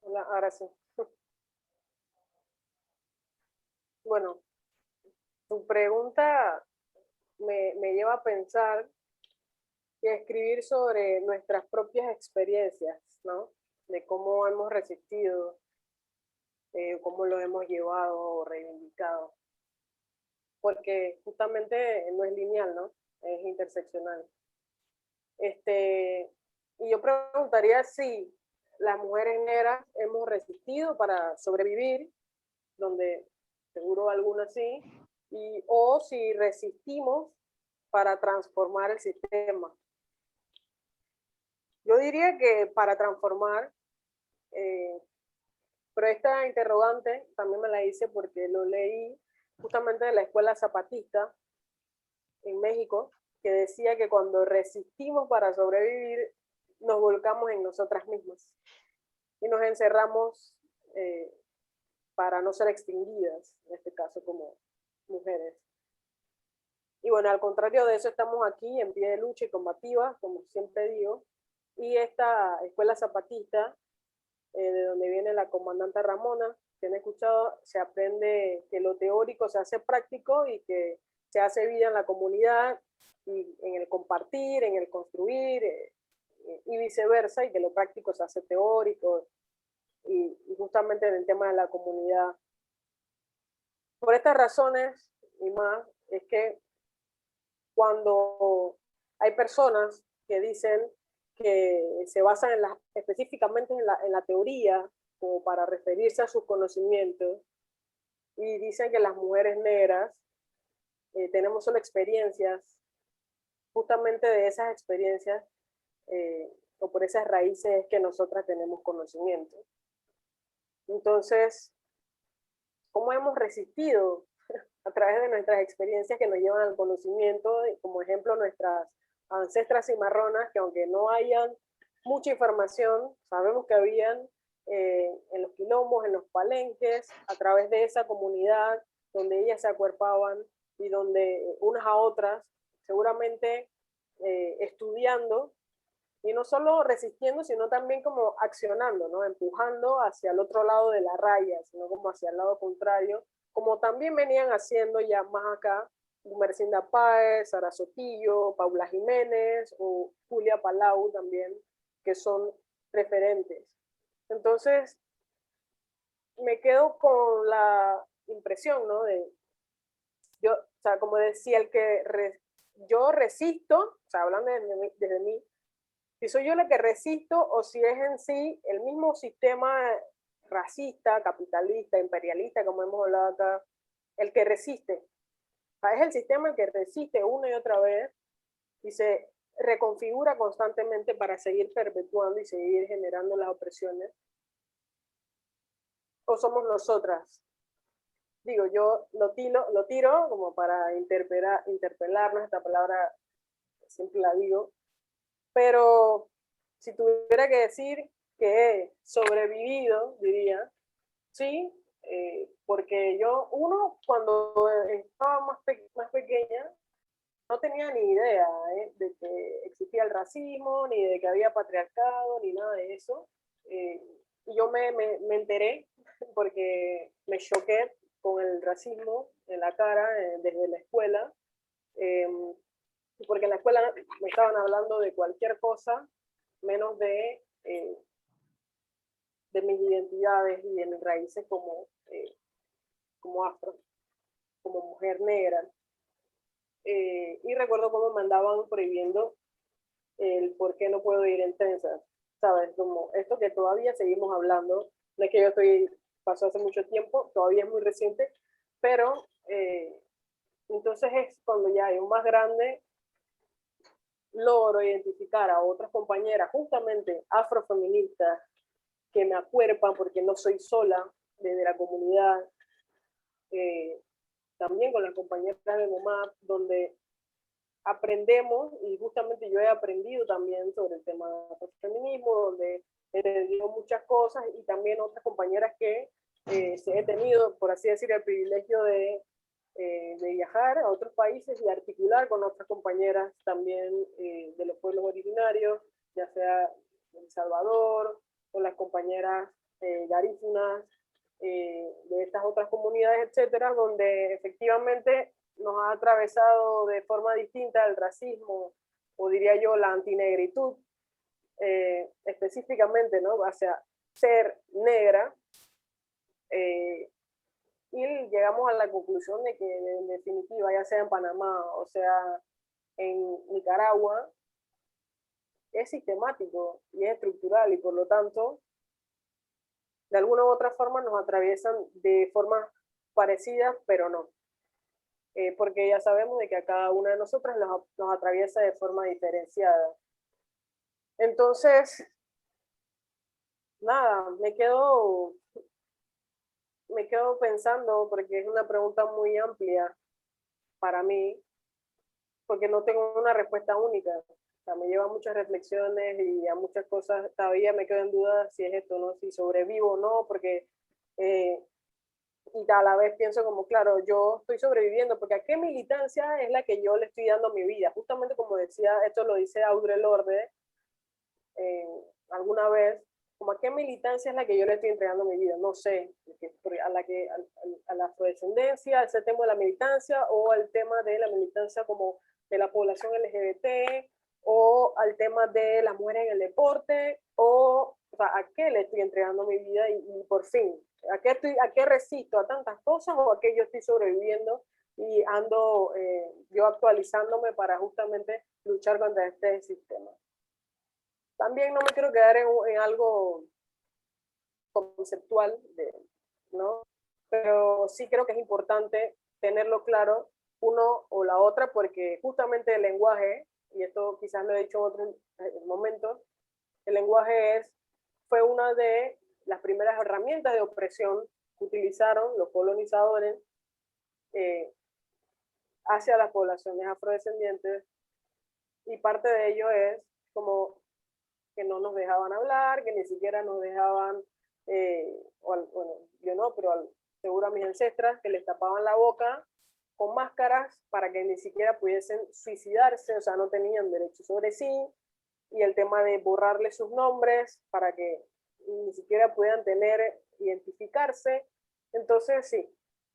Hola, ahora sí. Bueno, tu pregunta me lleva a pensar y a escribir sobre nuestras propias experiencias, ¿no? De cómo hemos resistido, cómo lo hemos llevado o reivindicado. Porque justamente no es lineal, ¿no? Es interseccional. Y yo preguntaría si las mujeres negras hemos resistido para sobrevivir, donde seguro algunas sí, o si resistimos para transformar el sistema. Yo diría que para transformar, pero esta interrogante también me la hice porque lo leí justamente de la escuela zapatista en México, que decía que cuando resistimos para sobrevivir, nos volcamos en nosotras mismas y nos encerramos para no ser extinguidas, en este caso como mujeres. Y bueno, al contrario de eso, estamos aquí en pie de lucha y combativa, como siempre digo, y esta escuela zapatista, de donde viene la comandante Ramona, si han escuchado, se aprende que lo teórico se hace práctico y que se hace vida en la comunidad y en el compartir, en el construir y viceversa, y que lo práctico se hace teórico y justamente en el tema de la comunidad. Por estas razones y más, es que cuando hay personas que dicen que se basan específicamente en la teoría, como para referirse a sus conocimientos, y dicen que las mujeres negras tenemos solo experiencias, justamente de esas experiencias, o por esas raíces es que nosotras tenemos conocimiento. Entonces, ¿cómo hemos resistido a través de nuestras experiencias que nos llevan al conocimiento? Como ejemplo, nuestras ancestras cimarronas, que aunque no hayan mucha información, sabemos que habían en los quilombos, en los palenques, a través de esa comunidad donde ellas se acuerpaban y donde unas a otras, seguramente estudiando, y no solo resistiendo, sino también como accionando, ¿no? Empujando hacia el otro lado de la raya, sino como hacia el lado contrario, como también venían haciendo ya más acá Gumercinda Páez, Sara Sotillo, Paula Jiménez o Julia Palau también, que son referentes. Entonces, me quedo con la impresión, ¿no? Yo, o sea, como decía, yo resisto, o sea, hablando desde mí, si soy yo la que resisto o si es en sí el mismo sistema racista, capitalista, imperialista, como hemos hablado acá, el que resiste. O sea, es el sistema el que resiste una y otra vez y se reconfigura constantemente para seguir perpetuando y seguir generando las opresiones. ¿O somos nosotras? Digo, yo lo tiro como para interpelarnos, esta palabra siempre la digo, pero si tuviera que decir que he sobrevivido, diría, sí, porque cuando estaba más pequeña, no tenía ni idea de que existía el racismo, ni de que había patriarcado, ni nada de eso. Y yo me enteré porque me choqué con el racismo en la cara desde la escuela, porque en la escuela me estaban hablando de cualquier cosa, menos de mis identidades y de mis raíces como afro, como mujer negra. Y recuerdo cómo me andaban prohibiendo el por qué no puedo ir en trenzas, ¿sabes? Como esto que todavía seguimos hablando, no es que pasó hace mucho tiempo, todavía es muy reciente, pero entonces es cuando ya hay un más grande, logro identificar a otras compañeras, justamente afrofeministas, que me acuerpan porque no soy sola desde la comunidad, también con las compañeras de mamá, donde aprendemos, y justamente yo he aprendido también sobre el tema del feminismo, donde he tenido muchas cosas, y también otras compañeras que he tenido, por así decir, el privilegio de viajar a otros países y articular con otras compañeras también de los pueblos originarios, ya sea de El Salvador, con las compañeras garífunas, de estas otras comunidades, etcétera, donde efectivamente nos ha atravesado de forma distinta el racismo, o diría yo la antinegritud, específicamente, ¿no? Hacia ser negra, y llegamos a la conclusión de que en definitiva, ya sea en Panamá o sea en Nicaragua, es sistemático y es estructural, y por lo tanto, de alguna u otra forma nos atraviesan de formas parecidas, pero no. Porque ya sabemos de que a cada una de nosotras nos atraviesa de forma diferenciada. Entonces, nada, me quedo pensando, porque es una pregunta muy amplia para mí, porque no tengo una respuesta única. O sea, me lleva a muchas reflexiones y a muchas cosas. Todavía me quedo en duda si es esto, ¿no? Si sobrevivo o no, porque y a la vez pienso como, claro, yo estoy sobreviviendo, porque ¿a qué militancia es la que yo le estoy dando mi vida? Justamente como decía, esto lo dice Audre Lorde alguna vez, como a qué militancia es la que yo le estoy entregando mi vida, no sé, a la afrodescendencia, a ese tema de la militancia, o al tema de la militancia como de la población LGBT, o al tema de las mujeres en el deporte, o sea, a qué le estoy entregando mi vida y por fin, a qué resisto, a tantas cosas, o a qué yo estoy sobreviviendo y ando yo actualizándome para justamente luchar contra este sistema. También no me quiero quedar en algo conceptual, ¿no? Pero sí creo que es importante tenerlo claro uno o la otra, porque justamente el lenguaje, y esto quizás lo he dicho en otros momentos, el lenguaje fue una de las primeras herramientas de opresión que utilizaron los colonizadores hacia las poblaciones afrodescendientes, y parte de ello es como que no nos dejaban hablar, que ni siquiera nos dejaban, bueno, yo no, pero seguro a mis ancestras, que les tapaban la boca con máscaras para que ni siquiera pudiesen suicidarse, o sea, no tenían derecho sobre sí, y el tema de borrarles sus nombres para que ni siquiera puedan identificarse. Entonces, sí,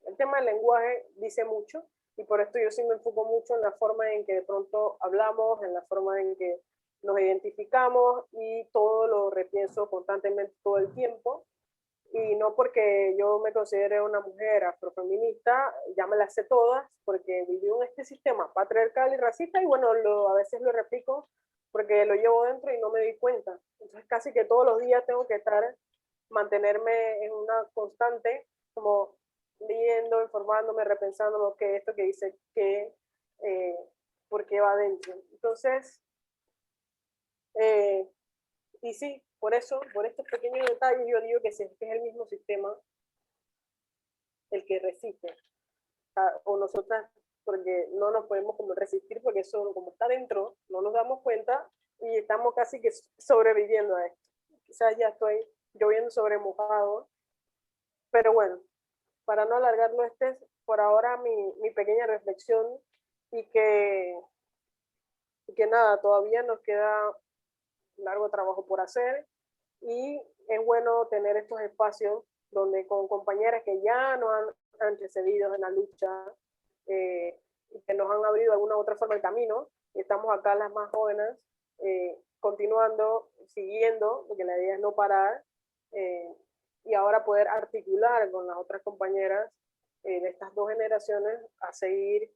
el tema del lenguaje dice mucho, y por esto yo sí me enfoco mucho en la forma en que de pronto hablamos, en la forma en que nos identificamos, y todo lo repienso constantemente todo el tiempo, y no porque yo me considere una mujer afrofeminista, ya me las sé todas, porque viví en este sistema patriarcal y racista, y bueno, a veces lo replico porque lo llevo dentro y no me doy cuenta. Entonces casi que todos los días tengo que mantenerme en una constante, como leyendo, informándome, repensándome, que esto que dice, por qué va adentro. Entonces, y sí, por eso, por estos pequeños detalles, yo digo que es el mismo sistema el que resiste. O nosotras, porque no nos podemos como resistir, porque eso como está dentro, no nos damos cuenta y estamos casi que sobreviviendo a esto. Quizás ya estoy lloviendo sobre mojado, pero bueno, para no alargarlo, por ahora mi pequeña reflexión, y que nada, todavía nos queda largo trabajo por hacer, y es bueno tener estos espacios donde con compañeras que ya nos han antecedido en la lucha, y que nos han abrido de alguna u otra forma el camino, y estamos acá las más jóvenes, continuando, siguiendo, porque la idea es no parar, y ahora poder articular con las otras compañeras de estas dos generaciones a seguir,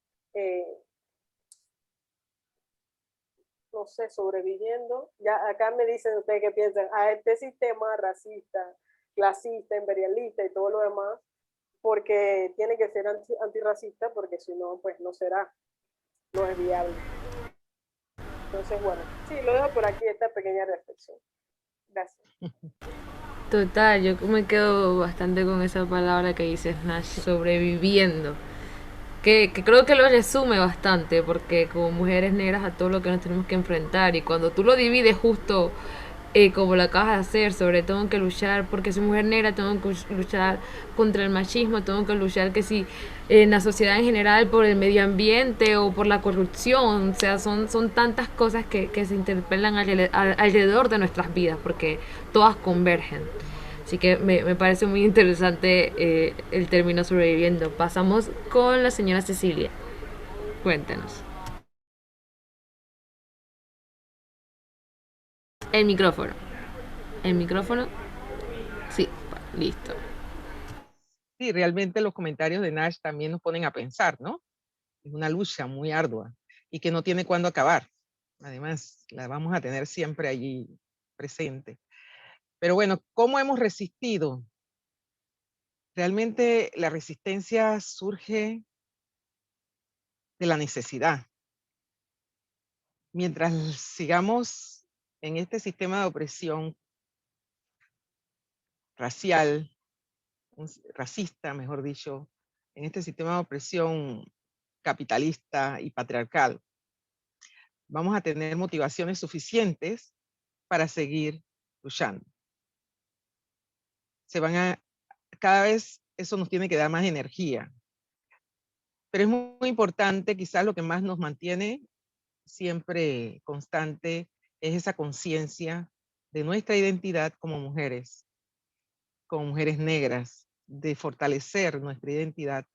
no sé, sobreviviendo. Ya acá me dicen ustedes que piensan a este sistema racista, clasista, imperialista y todo lo demás, porque tiene que ser antirracista, porque si no, pues no será, no es viable. Entonces, bueno, sí, lo dejo por aquí, esta pequeña reflexión. Gracias. Total, yo me quedo bastante con esa palabra que dices, Nash, sobreviviendo. Que creo que lo resume bastante, porque como mujeres negras a todo lo que nos tenemos que enfrentar, y cuando tú lo divides justo como lo acabas de hacer, sobre tengo que luchar porque soy mujer negra, tengo que luchar contra el machismo, tengo que luchar que si en la sociedad en general por el medio ambiente o por la corrupción, o sea, son tantas cosas que se interpelan alrededor de nuestras vidas, porque todas convergen. Así que me parece muy interesante el término sobreviviendo. Pasamos con la señora Cecilia. Cuéntenos. El micrófono. El micrófono. Sí, listo. Sí, realmente los comentarios de Nash también nos ponen a pensar, ¿no? Es una lucha muy ardua y que no tiene cuándo acabar. Además, la vamos a tener siempre allí presente. Pero bueno, ¿cómo hemos resistido? Realmente la resistencia surge de la necesidad. Mientras sigamos en este sistema de opresión racial, racista, mejor dicho, en este sistema de opresión capitalista y patriarcal, vamos a tener motivaciones suficientes para seguir luchando. Cada vez eso nos tiene que dar más energía. Pero es muy importante, quizás lo que más nos mantiene siempre constante es esa conciencia de nuestra identidad como mujeres negras, de fortalecer nuestra identidad,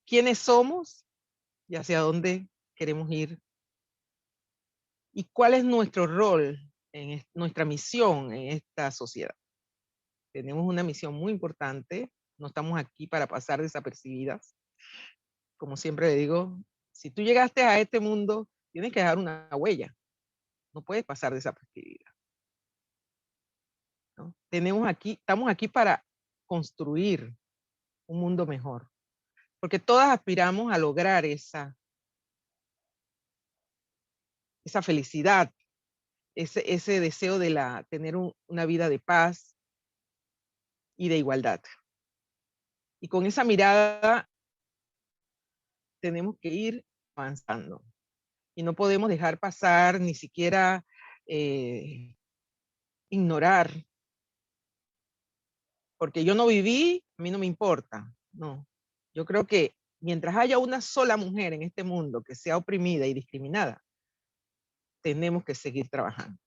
quiénes somos y hacia dónde queremos ir, y cuál es nuestro rol, nuestra misión en esta sociedad. Tenemos una misión muy importante, no estamos aquí para pasar desapercibidas. Como siempre le digo, si tú llegaste a este mundo, tienes que dejar una huella, no puedes pasar desapercibida, ¿no? Estamos aquí para construir un mundo mejor, porque todas aspiramos a lograr esa felicidad, ese deseo de tener una vida de paz y de igualdad. Y con esa mirada tenemos que ir avanzando. Y no podemos dejar pasar, ni siquiera ignorar. Porque yo no viví, a mí no me importa. No. Yo creo que mientras haya una sola mujer en este mundo que sea oprimida y discriminada, tenemos que seguir trabajando.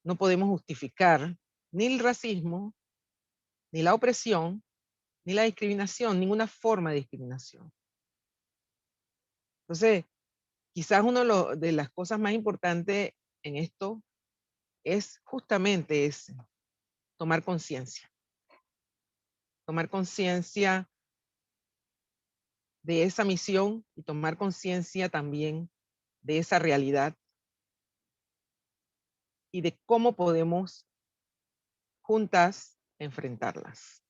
No podemos justificar ni el racismo, ni la opresión, ni la discriminación, ninguna forma de discriminación. Entonces, quizás una de las cosas más importantes en esto es justamente tomar conciencia. Tomar conciencia de esa misión y tomar conciencia también de esa realidad y de cómo podemos juntas enfrentarlas.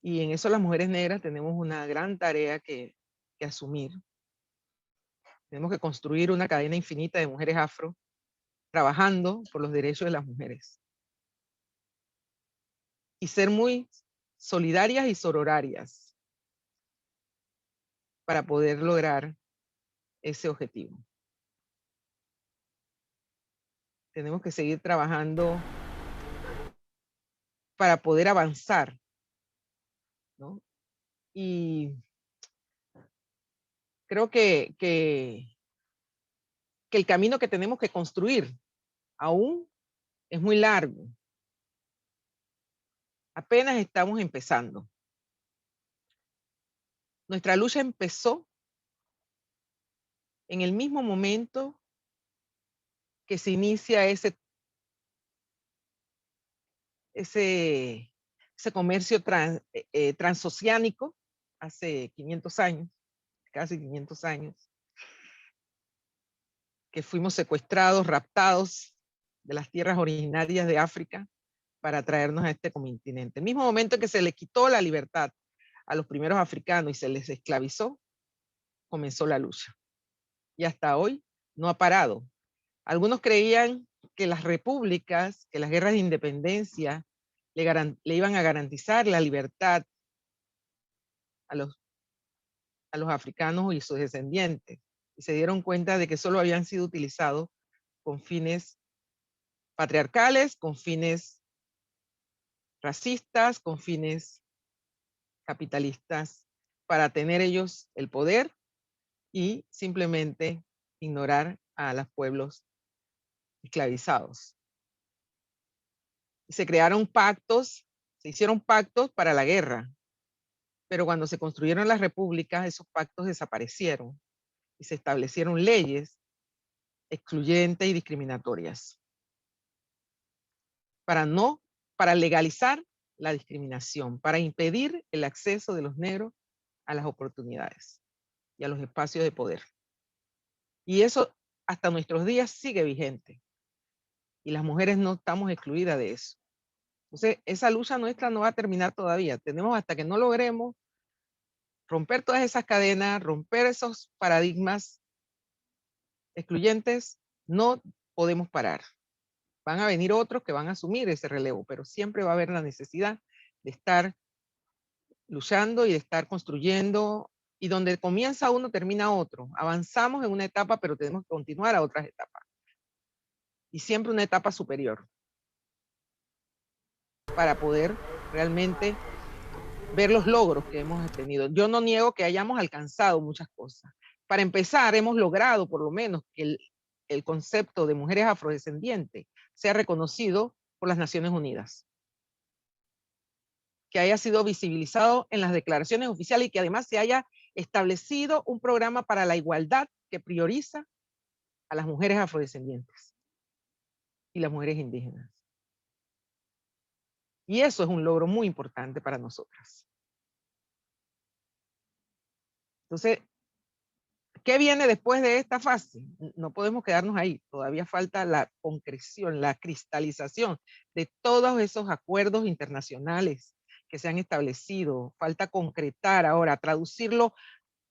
Y en eso las mujeres negras tenemos una gran tarea que asumir. Tenemos que construir una cadena infinita de mujeres afro trabajando por los derechos de las mujeres. Y ser muy solidarias y sororarias para poder lograr ese objetivo. Tenemos que seguir trabajando para poder avanzar, ¿no? Y creo que el camino que tenemos que construir aún es muy largo. Apenas estamos empezando. Nuestra lucha empezó en el mismo momento que se inicia ese comercio transoceánico hace 500 años, casi 500 años, que fuimos secuestrados, raptados de las tierras originarias de África para traernos a este continente. El mismo momento en que se le quitó la libertad a los primeros africanos y se les esclavizó, comenzó la lucha. Y hasta hoy no ha parado. Algunos creían que las repúblicas, que las guerras de independencia le iban a garantizar la libertad a los africanos y sus descendientes. Y se dieron cuenta de que solo habían sido utilizados con fines patriarcales, con fines racistas, con fines capitalistas, para tener ellos el poder y simplemente ignorar a los pueblos esclavizados. Y se crearon pactos, se hicieron pactos para la guerra, pero cuando se construyeron las repúblicas, esos pactos desaparecieron y se establecieron leyes excluyentes y discriminatorias para legalizar la discriminación, para impedir el acceso de los negros a las oportunidades y a los espacios de poder. Y eso hasta nuestros días sigue vigente. Y las mujeres no estamos excluidas de eso. Entonces, esa lucha nuestra no va a terminar todavía. Tenemos hasta que no logremos romper todas esas cadenas, romper esos paradigmas excluyentes, no podemos parar. Van a venir otros que van a asumir ese relevo, pero siempre va a haber la necesidad de estar luchando y de estar construyendo, y donde comienza uno, termina otro. Avanzamos en una etapa, pero tenemos que continuar a otras etapas. Y siempre una etapa superior, para poder realmente ver los logros que hemos tenido. Yo no niego que hayamos alcanzado muchas cosas, Para empezar, hemos logrado por lo menos que el concepto de mujeres afrodescendientes sea reconocido por las Naciones Unidas, que haya sido visibilizado en las declaraciones oficiales y que además se haya establecido un programa para la igualdad que prioriza a las mujeres afrodescendientes y las mujeres indígenas. Y eso es un logro muy importante para nosotras. Entonces, ¿qué viene después de esta fase? No podemos quedarnos ahí. Todavía falta la concreción, la cristalización de todos esos acuerdos internacionales que se han establecido. Falta concretar ahora, traducirlo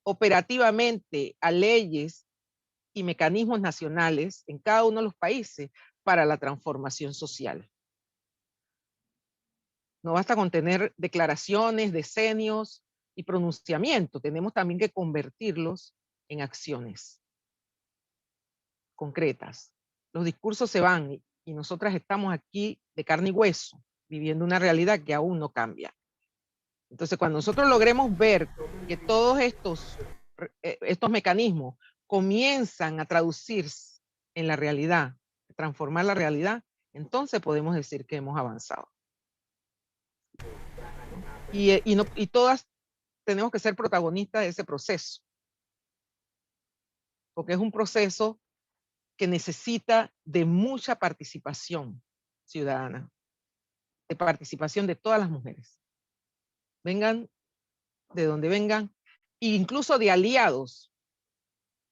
operativamente a leyes y mecanismos nacionales en cada uno de los países para la transformación social. No basta con tener declaraciones, decenios y pronunciamientos. Tenemos también que convertirlos en acciones concretas. Los discursos se van y nosotras estamos aquí de carne y hueso, viviendo una realidad que aún no cambia. Entonces, cuando nosotros logremos ver que todos estos mecanismos comienzan a traducirse en la realidad, transformar la realidad, entonces podemos decir que hemos avanzado. Y todas tenemos que ser protagonistas de ese proceso, porque es un proceso que necesita de mucha participación ciudadana, de participación de todas las mujeres. Vengan de donde vengan, e incluso de aliados,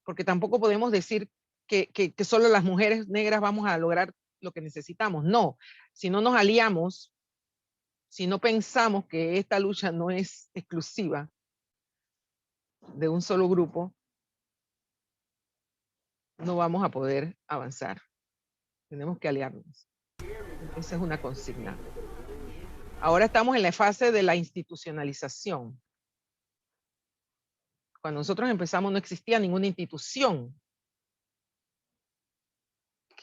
porque tampoco podemos decir que solo las mujeres negras vamos a lograr lo que necesitamos. No, si no nos aliamos, si no pensamos que esta lucha no es exclusiva de un solo grupo, no vamos a poder avanzar. Tenemos que aliarnos. Esa es una consigna. Ahora estamos en la fase de la institucionalización. Cuando nosotros empezamos no existía ninguna institución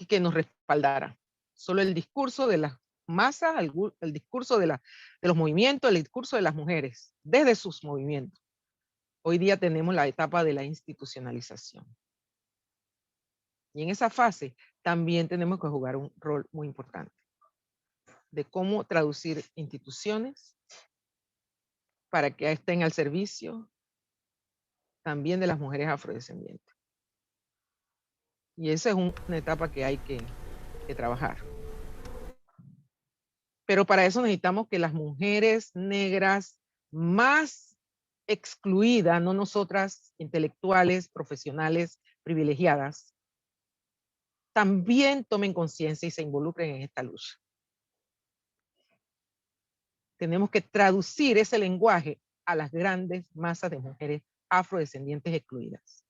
que nos respaldara. Solo el discurso de las masas, el discurso de los movimientos, el discurso de las mujeres, desde sus movimientos. Hoy día tenemos la etapa de la institucionalización. Y en esa fase también tenemos que jugar un rol muy importante de cómo traducir instituciones para que estén al servicio también de las mujeres afrodescendientes. Y esa es una etapa que hay que trabajar. Pero para eso necesitamos que las mujeres negras más excluidas, no nosotras intelectuales, profesionales, privilegiadas, también tomen conciencia y se involucren en esta lucha. Tenemos que traducir ese lenguaje a las grandes masas de mujeres afrodescendientes excluidas,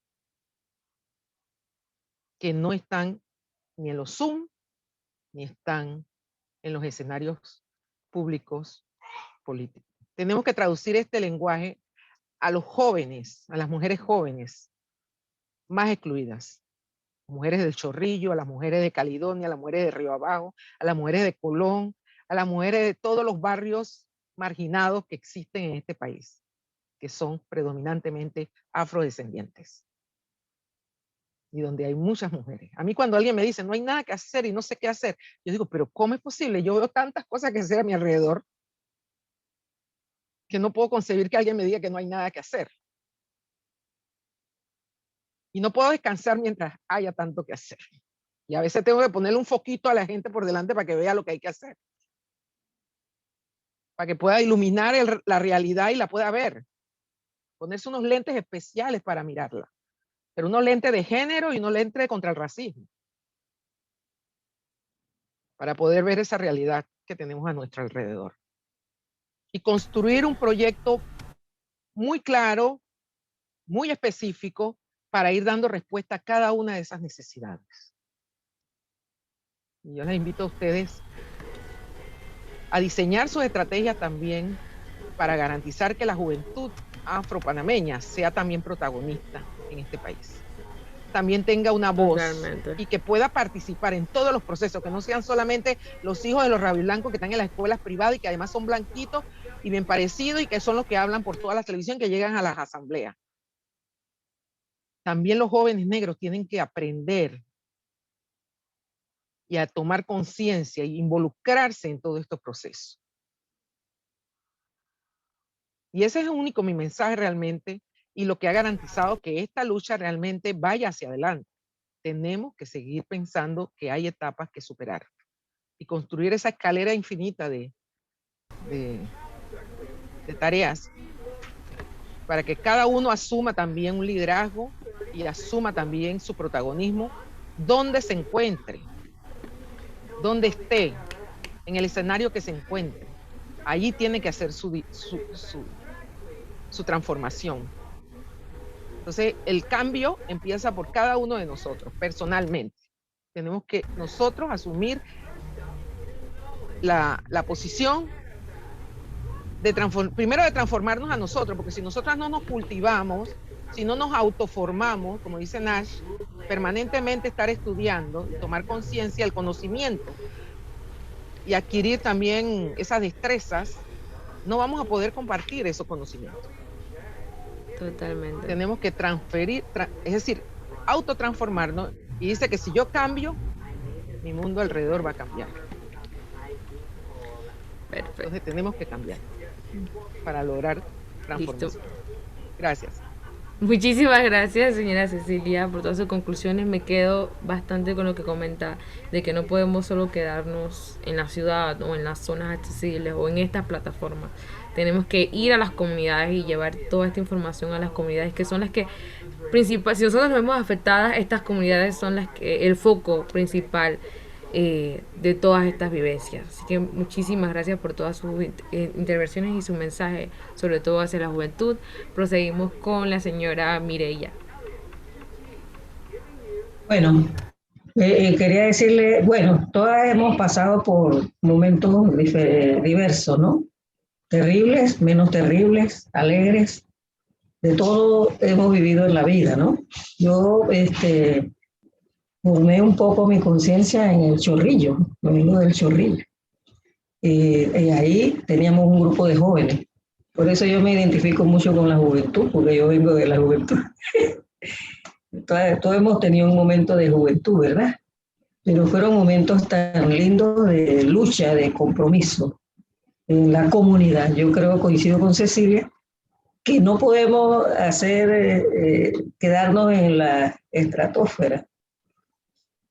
que no están ni en los Zoom, ni están en los escenarios públicos políticos. Tenemos que traducir este lenguaje a los jóvenes, a las mujeres jóvenes más excluidas. Mujeres del Chorrillo, a las mujeres de Caledonia, a las mujeres de Río Abajo, a las mujeres de Colón, a las mujeres de todos los barrios marginados que existen en este país, que son predominantemente afrodescendientes. Y donde hay muchas mujeres. A mí cuando alguien me dice, no hay nada que hacer y no sé qué hacer, yo digo, pero ¿cómo es posible? Yo veo tantas cosas que hacer a mi alrededor que no puedo concebir que alguien me diga que no hay nada que hacer. Y no puedo descansar mientras haya tanto que hacer. Y a veces tengo que ponerle un foquito a la gente por delante para que vea lo que hay que hacer. Para que pueda iluminar la realidad y la pueda ver. Ponerse unos lentes especiales para mirarla. Pero unos lentes de género y unos lentes contra el racismo. Para poder ver esa realidad que tenemos a nuestro alrededor. Y construir un proyecto muy claro, muy específico, para ir dando respuesta a cada una de esas necesidades. Y yo les invito a ustedes a diseñar sus estrategias también para garantizar que la juventud afropanameña sea también protagonista en este país. También tenga una voz. Totalmente. Y que pueda participar en todos los procesos, que no sean solamente los hijos de los rabiblancos que están en las escuelas privadas y que además son blanquitos y bien parecidos y que son los que hablan por toda la televisión que llegan a las asambleas. también los jóvenes negros tienen que aprender y a tomar conciencia e involucrarse en todos estos procesos. Y ese es el único mi mensaje realmente, y lo que ha garantizado que esta lucha realmente vaya hacia adelante. Tenemos que seguir pensando que hay etapas que superar y construir esa escalera infinita de tareas para que cada uno asuma también un liderazgo y asuma también su protagonismo donde se encuentre, donde esté, en el escenario que se encuentre. Allí tiene que hacer su transformación. Entonces, el cambio empieza por cada uno de nosotros, personalmente. Tenemos que nosotros asumir la posición primero de transformarnos a nosotros, porque si nosotras no nos cultivamos, si no nos autoformamos, como dice Nash, permanentemente estar estudiando, tomar conciencia, el conocimiento y adquirir también esas destrezas, no vamos a poder compartir esos conocimientos. Totalmente. Tenemos que transferir, es decir, autotransformarnos, y dice que si yo cambio, mi mundo alrededor va a cambiar. Perfecto. Entonces tenemos que cambiar para lograr transformación. Listo. Gracias. Muchísimas gracias, señora Cecilia, por todas sus conclusiones. Me quedo bastante con lo que comenta, de que no podemos solo quedarnos en la ciudad o en las zonas accesibles o en estas plataformas. Tenemos que ir a las comunidades y llevar toda esta información a las comunidades, que son las que, si nosotros nos vemos afectadas, estas comunidades son las que, el foco principal de todas estas vivencias. Así que muchísimas gracias por todas sus intervenciones y su mensaje, sobre todo hacia la juventud. Proseguimos con la señora Mireya. Bueno, quería decirle, bueno, todas hemos pasado por momentos diversos, ¿no? Terribles, menos terribles, alegres, de todo hemos vivido en la vida, ¿no? Yo, formé un poco mi conciencia en el Chorrillo, lo vengo del Chorrillo. Y ahí teníamos un grupo de jóvenes. Por eso yo me identifico mucho con la juventud, porque yo vengo de la juventud. Todos hemos tenido un momento de juventud, ¿verdad? Pero fueron momentos tan lindos de lucha, de compromiso en la comunidad. Yo creo, coincido con Cecilia, que no podemos quedarnos en la estratosfera.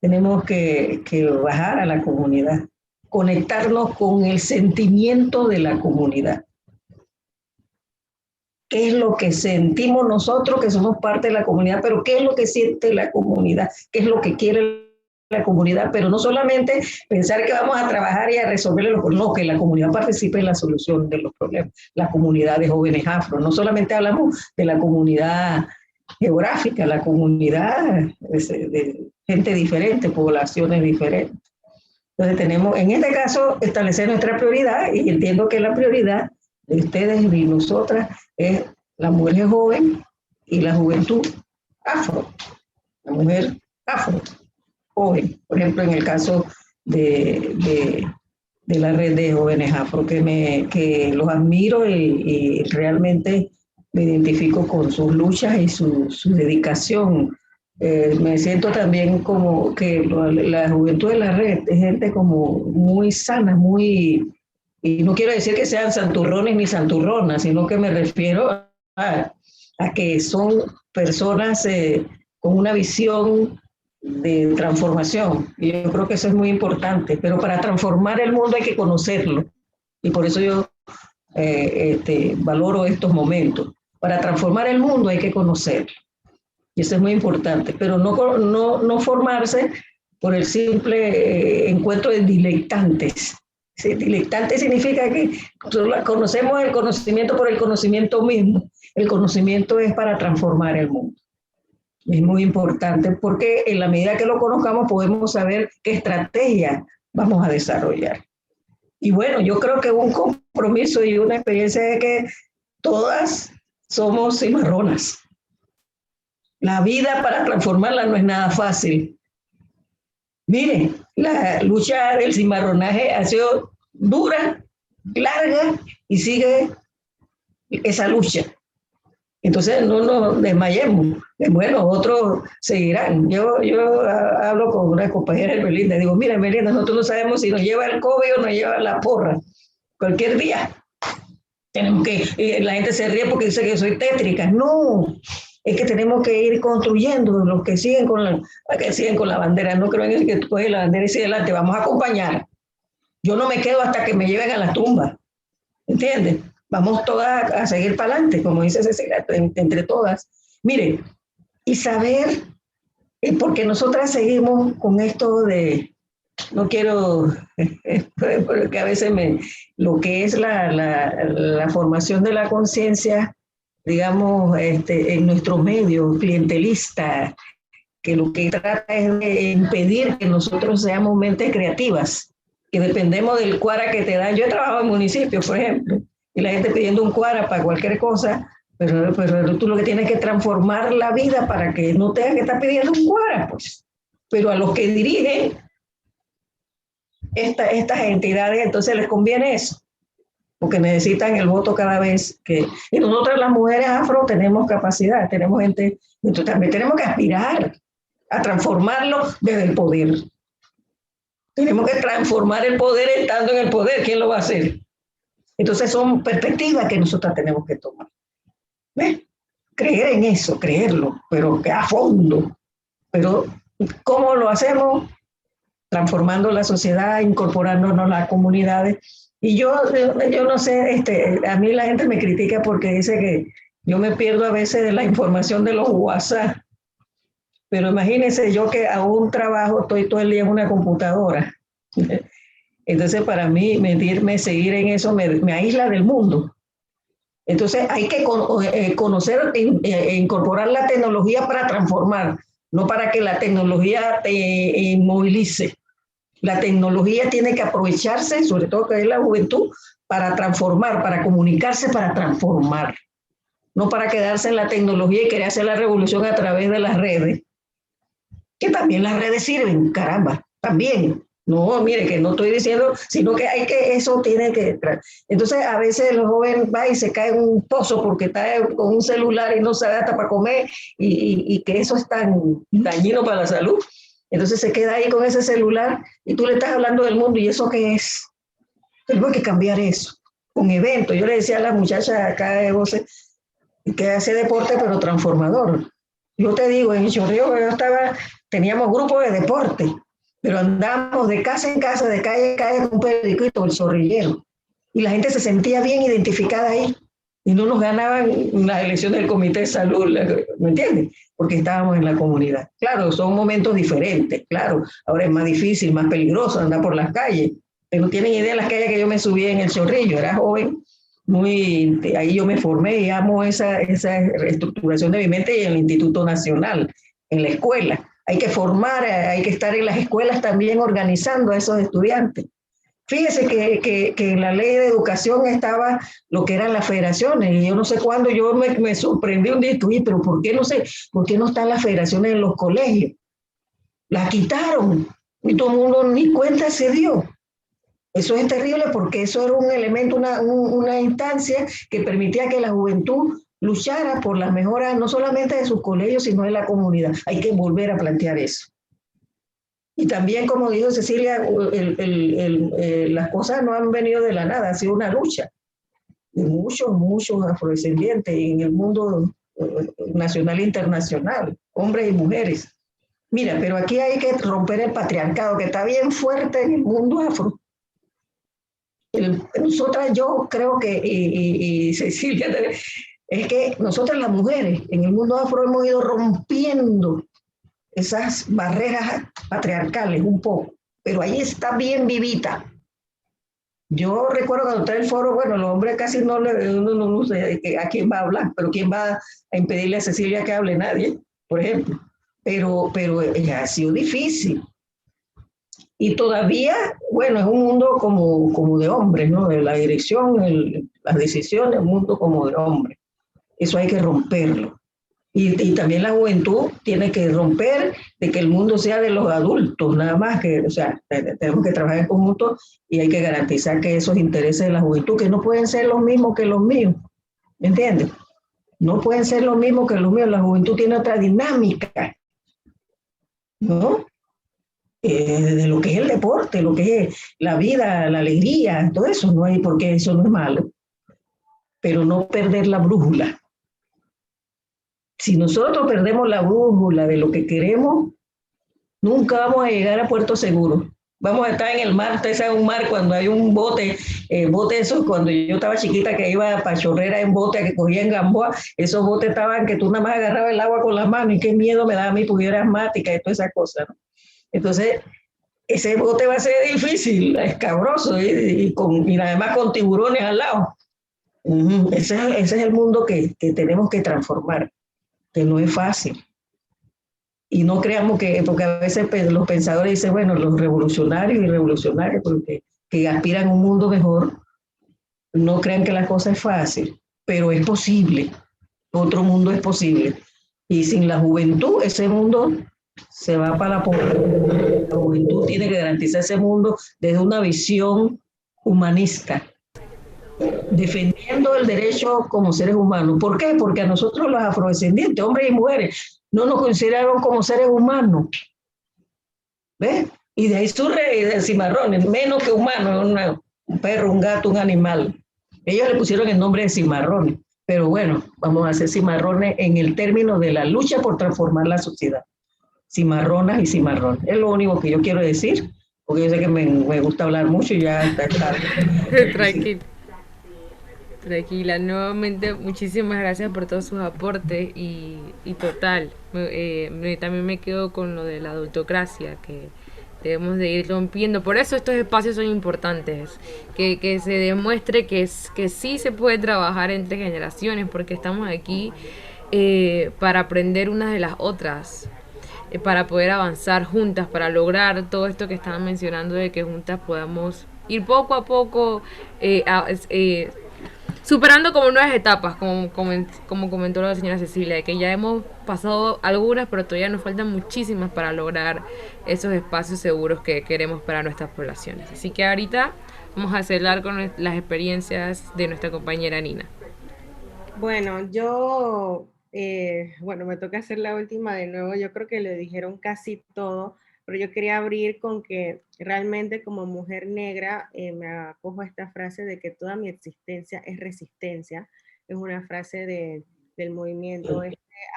Tenemos que bajar a la comunidad, conectarnos con el sentimiento de la comunidad. ¿Qué es lo que sentimos nosotros que somos parte de la comunidad? Pero ¿qué es lo que siente la comunidad? ¿Qué es lo que quiere la comunidad? Pero no solamente pensar que vamos a trabajar y a resolver los problemas, no, que la comunidad participe en la solución de los problemas. La comunidad de jóvenes afro, no solamente hablamos de la comunidad geográfica, la comunidad de gente diferente, poblaciones diferentes. Entonces tenemos, en este caso, establecer nuestra prioridad, y entiendo que la prioridad de ustedes y nosotras es la mujer joven y la juventud afro, la mujer afro, joven. Por ejemplo, en el caso de la red de jóvenes afro, que los admiro y realmente me identifico con sus luchas y su dedicación. Me siento también como que la juventud de la red es gente como muy sana, muy, y no quiero decir que sean santurrones ni santurronas, sino que me refiero a que son personas con una visión de transformación. Y yo creo que eso es muy importante, pero para transformar el mundo hay que conocerlo, y por eso yo valoro estos momentos. Para transformar el mundo hay que conocerlo. Y eso es muy importante, pero no formarse por el simple encuentro de dilectantes. ¿Sí? Dilectante significa que conocemos el conocimiento por el conocimiento mismo. El conocimiento es para transformar el mundo. Es muy importante porque en la medida que lo conozcamos podemos saber qué estrategia vamos a desarrollar. Y bueno, yo creo que un compromiso y una experiencia de que todas somos cimarronas. La vida para transformarla no es nada fácil. Miren, la lucha del cimarronaje ha sido dura, larga, y sigue esa lucha. Entonces no nos desmayemos. Bueno, otros seguirán. Yo hablo con una compañera de Belinda, digo, mira, Belinda, nosotros no sabemos si nos lleva el COVID o nos lleva la porra. Cualquier día. Tenemos que, la gente se ríe porque dice que soy tétrica. No, es que tenemos que ir construyendo los que siguen con la bandera. No creo en el que tú coges la bandera y sigue adelante. Vamos a acompañar. Yo no me quedo hasta que me lleven a la tumba. ¿Entiendes? Vamos todas a seguir para adelante, como dice Cecilia, entre todas. Mire, y saber, porque nosotras seguimos con esto de, no quiero, porque a veces lo que es la formación de la conciencia, digamos, en nuestro medio clientelista, que lo que trata es de impedir que nosotros seamos mentes creativas, que dependemos del cuara que te dan. Yo he trabajado en municipios, por ejemplo, y la gente pidiendo un cuara para cualquier cosa, pero tú lo que tienes que transformar la vida para que no tengas que estar pidiendo un cuara, pues. Pero a los que dirigen estas entidades, entonces les conviene eso, porque necesitan el voto cada vez que... Y nosotras las mujeres afro tenemos capacidad, tenemos gente, entonces también tenemos que aspirar a transformarlo desde el poder. Tenemos que transformar el poder estando en el poder. ¿Quién lo va a hacer? Entonces son perspectivas que nosotras tenemos que tomar. ¿Ves? Creer en eso, creerlo, pero que a fondo. Pero ¿cómo lo hacemos? Transformando la sociedad, incorporándonos a las comunidades. Y yo no sé, a mí la gente me critica porque dice que yo me pierdo a veces de la información de los WhatsApp. Pero imagínense yo que aún trabajo, estoy todo el día en una computadora. Entonces para mí medirme, seguir en eso me aísla del mundo. Entonces hay que conocer e incorporar la tecnología para transformar, no para que la tecnología te inmovilice. La tecnología tiene que aprovecharse, sobre todo que es la juventud, para transformar, para comunicarse, para transformar. No para quedarse en la tecnología y querer hacer la revolución a través de las redes. Que también las redes sirven, caramba, también. No, mire, que no estoy diciendo, sino que eso tiene que... Entonces, a veces el joven va y se cae en un pozo porque está con un celular y no sabe hasta para comer y que eso es tan dañino para la salud. Entonces se queda ahí con ese celular y tú le estás hablando del mundo, ¿y eso qué es? Tenemos que cambiar eso, con eventos. Yo le decía a las muchachas acá de Voce que hace deporte, pero transformador. Yo te digo, en Chorrillos teníamos grupos de deporte, pero andábamos de casa en casa, de calle en calle con un periodiquito, el chorrillero. Y la gente se sentía bien identificada ahí. Y no nos ganaban las elecciones del Comité de Salud, ¿me entiendes? Porque estábamos en la comunidad. Claro, son momentos diferentes, claro. Ahora es más difícil, más peligroso andar por las calles. Pero tienen idea de las calles que yo me subí en el Chorrillo, era joven. Ahí yo me formé y amo esa reestructuración de mi mente y en el Instituto Nacional, en la escuela. Hay que formar, hay que estar en las escuelas también organizando a esos estudiantes. Fíjese que en la ley de educación estaba lo que eran las federaciones, y yo no sé cuándo yo me sorprendí un día y dije, pero ¿por qué no están las federaciones en los colegios? Las quitaron y todo el mundo ni cuenta se dio. Eso es terrible porque eso era un elemento, una instancia que permitía que la juventud luchara por las mejoras no solamente de sus colegios, sino de la comunidad. Hay que volver a plantear eso. Y también, como dijo Cecilia, las cosas no han venido de la nada, ha sido una lucha de muchos afrodescendientes en el mundo nacional e internacional, hombres y mujeres. Mira, pero aquí hay que romper el patriarcado, que está bien fuerte en el mundo afro. Nosotras, yo creo que, y Cecilia, es que nosotras las mujeres en el mundo afro hemos ido rompiendo esas barreras patriarcales un poco, pero ahí está bien vivita. Yo recuerdo cuando está el foro, bueno, los hombres casi no sé a quién va a hablar, pero quién va a impedirle a Cecilia que hable, nadie, por ejemplo. Pero ha sido difícil. Y todavía, bueno, es un mundo como de hombres, ¿no? De la dirección, las decisiones, un mundo como de hombres. Eso hay que romperlo. Y también la juventud tiene que romper de que el mundo sea de los adultos, nada más que, o sea, tenemos que trabajar en conjunto y hay que garantizar que esos intereses de la juventud, que no pueden ser los mismos que los míos, ¿me entiendes? No pueden ser lo mismo que los míos. La juventud tiene otra dinámica, ¿no? De lo que es el deporte, lo que es la vida, la alegría, todo eso, no hay, porque eso no es malo. Pero no perder la brújula. Si nosotros perdemos la brújula de lo que queremos, nunca vamos a llegar a puerto seguro. Vamos a estar en el mar, ustedes saben un mar cuando hay un bote, bote esos, cuando yo estaba chiquita que iba para Chorrera en bote, que cogía en Gamboa, esos botes estaban que tú nada más agarrabas el agua con las manos y qué miedo me daba a mí porque yo era asmática y toda esa cosa, ¿no? Entonces, ese bote va a ser difícil, escabroso y además con tiburones al lado. Ese es el mundo que tenemos que transformar, que no es fácil. Y no creamos que, porque a veces los pensadores dicen, bueno, los revolucionarios y revolucionarios porque, que aspiran a un mundo mejor, no crean que la cosa es fácil, pero es posible. Otro mundo es posible. Y sin la juventud, ese mundo se va para la pobreza. La juventud tiene que garantizar ese mundo desde una visión humanista, defendiendo el derecho como seres humanos. ¿Por qué? Porque a nosotros los afrodescendientes, hombres y mujeres, no nos consideraron como seres humanos. ¿Ves? Y de ahí surge el cimarrón, menos que humano, un perro, un gato, un animal. Ellos le pusieron el nombre de cimarrones, pero bueno, vamos a hacer cimarrones en el término de la lucha por transformar la sociedad. Cimarronas y cimarrones. Es lo único que yo quiero decir, porque yo sé que me gusta hablar mucho y ya está tarde. Tranquila. Tranquila, nuevamente muchísimas gracias por todos sus aportes y total, también me quedo con lo de la adultocracia que debemos de ir rompiendo. Por eso estos espacios son importantes, que se demuestre que sí se puede trabajar entre generaciones, porque estamos aquí para aprender unas de las otras, para poder avanzar juntas, para lograr todo esto que estaban mencionando de que juntas podamos ir poco a poco superando como nuevas etapas, como comentó la señora Cecilia, de que ya hemos pasado algunas, pero todavía nos faltan muchísimas para lograr esos espacios seguros que queremos para nuestras poblaciones. Así que ahorita vamos a cerrar con las experiencias de nuestra compañera Nina. Bueno, bueno, me toca hacer la última de nuevo. Yo creo que le dijeron casi todo, pero yo quería abrir con que realmente como mujer negra me acojo a esta frase de que toda mi existencia es resistencia. Es una frase del movimiento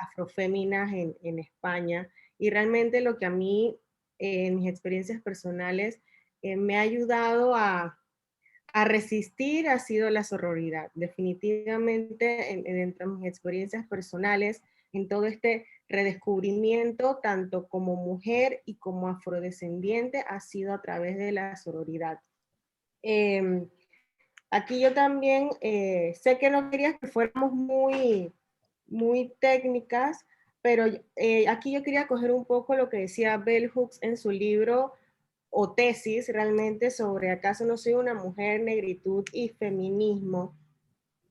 afroféminas en España. Y realmente lo que a mí, en mis experiencias personales, me ha ayudado a resistir ha sido la sororidad. Definitivamente, entre mis experiencias personales, en todo este redescubrimiento, tanto como mujer y como afrodescendiente, ha sido a través de la sororidad. Aquí yo también sé que no quería que fuéramos muy técnicas, pero aquí yo quería coger un poco lo que decía Bell Hooks en su libro o tesis realmente sobre acaso no soy una mujer, negritud y feminismo,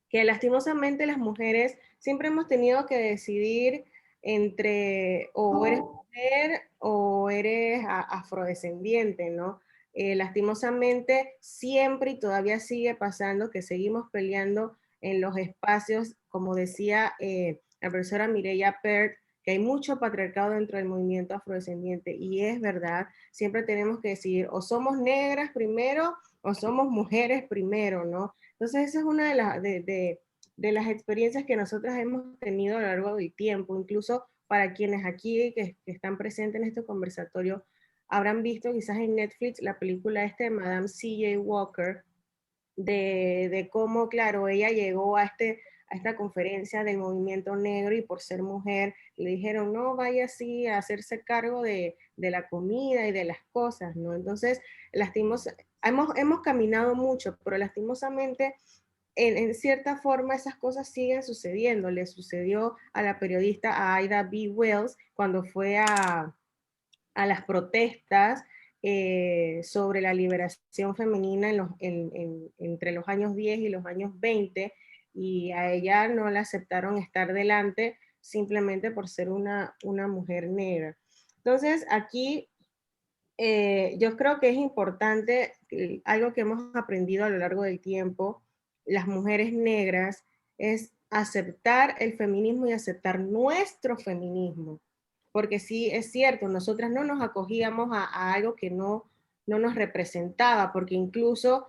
que lastimosamente las mujeres siempre hemos tenido que decidir entre o eres mujer o eres afrodescendiente, ¿no? Lastimosamente siempre y todavía sigue pasando que seguimos peleando en los espacios, como decía la profesora Mireya Pert, que hay mucho patriarcado dentro del movimiento afrodescendiente, y es verdad, siempre tenemos que decidir o somos negras primero o somos mujeres primero, ¿no? Entonces esa es una de las experiencias que nosotras hemos tenido a lo largo del tiempo, incluso para quienes aquí que están presentes en este conversatorio habrán visto quizás en Netflix la película de Madame C.J. Walker, de cómo, claro, ella llegó a esta conferencia del movimiento negro y por ser mujer le dijeron, no, vaya así a hacerse cargo de la comida y de las cosas, ¿no? Entonces, hemos caminado mucho, pero lastimosamente, en cierta forma, esas cosas siguen sucediendo. Le sucedió a la periodista Ida B. Wells cuando fue a las protestas sobre la liberación femenina entre los años 10 y los años 20, y a ella no la aceptaron estar delante simplemente por ser una mujer negra. Entonces, aquí yo creo que es importante, algo que hemos aprendido a lo largo del tiempo, las mujeres negras, es aceptar el feminismo y aceptar nuestro feminismo. Porque sí, es cierto, nosotras no nos acogíamos a algo que no nos representaba, porque incluso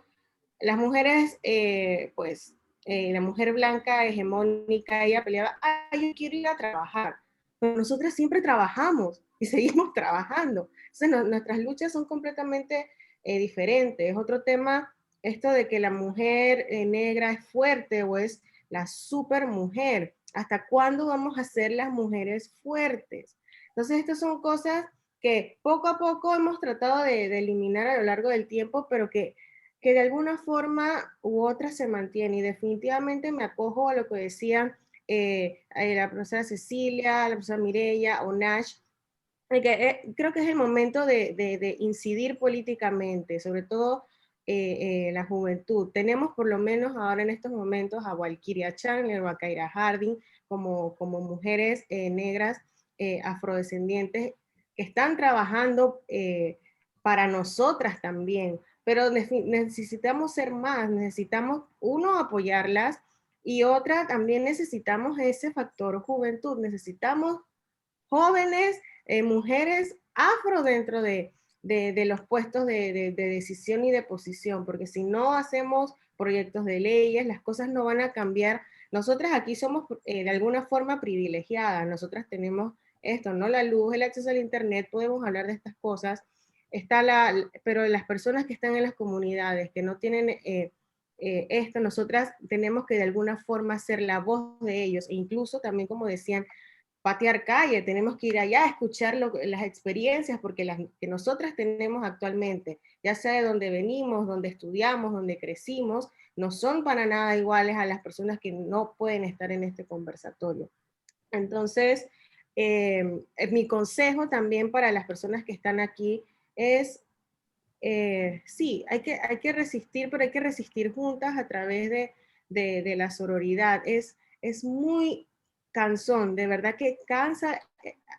las mujeres, la mujer blanca hegemónica, ella peleaba, yo quiero ir a trabajar, pero nosotras siempre trabajamos y seguimos trabajando. Entonces, nuestras luchas son completamente diferentes. Es otro tema esto de que la mujer negra es fuerte o es la super mujer. ¿Hasta cuándo vamos a ser las mujeres fuertes? Entonces, estas son cosas que poco a poco hemos tratado de eliminar a lo largo del tiempo, pero que de alguna forma u otra se mantiene. Y definitivamente me acojo a lo que decían la profesora Cecilia, la profesora Mireya o Nash, que creo que es el momento de incidir políticamente, sobre todo la juventud. Tenemos por lo menos ahora en estos momentos a Walkiria Chandler o a Kaira Harding como mujeres negras afrodescendientes que están trabajando para nosotras también, pero necesitamos ser más, necesitamos, uno, apoyarlas, y otra, también necesitamos ese factor juventud, necesitamos jóvenes, mujeres afro dentro de los puestos de decisión y de posición, porque si no hacemos proyectos de leyes, las cosas no van a cambiar. Nosotras aquí somos de alguna forma privilegiadas, nosotras tenemos esto, ¿no? La luz, el acceso al internet, podemos hablar de estas cosas, pero las personas que están en las comunidades, que no tienen esto, nosotras tenemos que de alguna forma ser la voz de ellos, e incluso también, como decían, patear calle, tenemos que ir allá a escuchar las experiencias, porque las que nosotras tenemos actualmente, ya sea de donde venimos, donde estudiamos, donde crecimos, no son para nada iguales a las personas que no pueden estar en este conversatorio. Entonces, mi consejo también para las personas que están aquí es, sí, hay que resistir, pero hay que resistir juntas a través de la sororidad. Es muy cansón, de verdad que cansa,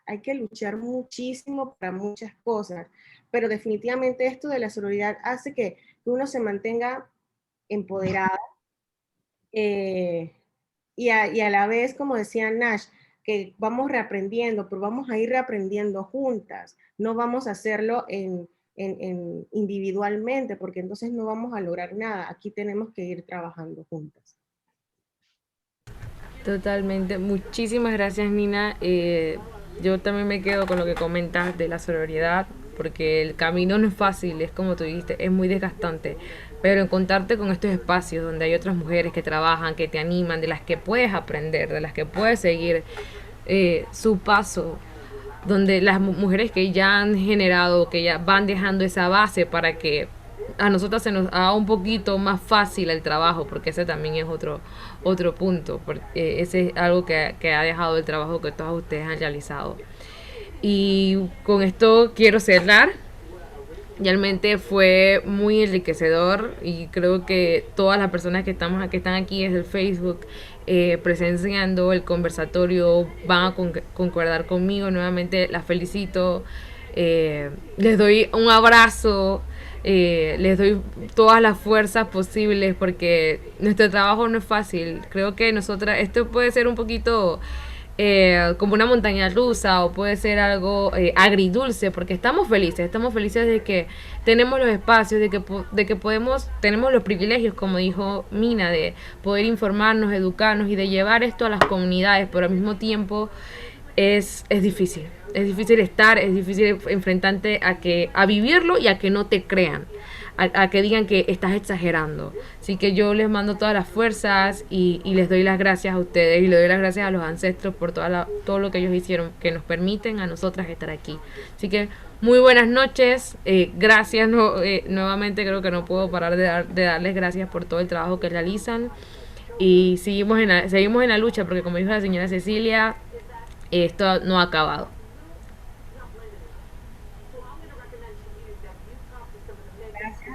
hay que luchar muchísimo para muchas cosas, pero definitivamente esto de la sororidad hace que uno se mantenga empoderada y a la vez, como decía Nash, que vamos reaprendiendo, pero vamos a ir reaprendiendo juntas, no vamos a hacerlo individualmente, porque entonces no vamos a lograr nada, aquí tenemos que ir trabajando juntas. Totalmente, muchísimas gracias, Nina. Yo también me quedo con lo que comentas de la sororidad, porque el camino no es fácil, es como tú dijiste, es muy desgastante, pero encontrarte con estos espacios donde hay otras mujeres que trabajan, que te animan, de las que puedes aprender, de las que puedes seguir su paso, donde las mujeres que ya han generado, que ya van dejando esa base para que a nosotros se nos haga un poquito más fácil el trabajo, porque ese también es otro punto, porque ese es algo que ha dejado el trabajo que todos ustedes han realizado. Y con esto quiero cerrar. Realmente fue muy enriquecedor y creo que todas las personas que están aquí desde el Facebook presenciando el conversatorio van a concordar conmigo. Nuevamente las felicito, les doy un abrazo, les doy todas las fuerzas posibles, porque nuestro trabajo no es fácil. Creo que nosotras, esto puede ser un poquito como una montaña rusa, o puede ser algo agridulce, porque estamos felices de que tenemos los espacios, de que tenemos los privilegios, como dijo Mina, de poder informarnos, educarnos y de llevar esto a las comunidades, pero al mismo tiempo es difícil estar, es difícil enfrentarte a vivirlo y a que no te crean, a que digan que estás exagerando. Así que yo les mando todas las fuerzas y les doy las gracias a ustedes, y le doy las gracias a los ancestros por todo lo que ellos hicieron, que nos permiten a nosotras estar aquí. Así que muy buenas noches, gracias nuevamente. Creo que no puedo parar de darles gracias por todo el trabajo que realizan, y seguimos en la lucha, porque como dijo la señora Cecilia, esto no ha acabado.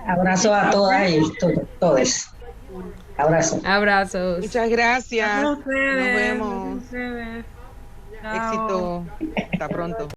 Abrazo a todas y todos. Abrazos. Muchas gracias. Gracias a ustedes. Nos vemos. Gracias a ustedes. Chao. Éxito. Hasta pronto.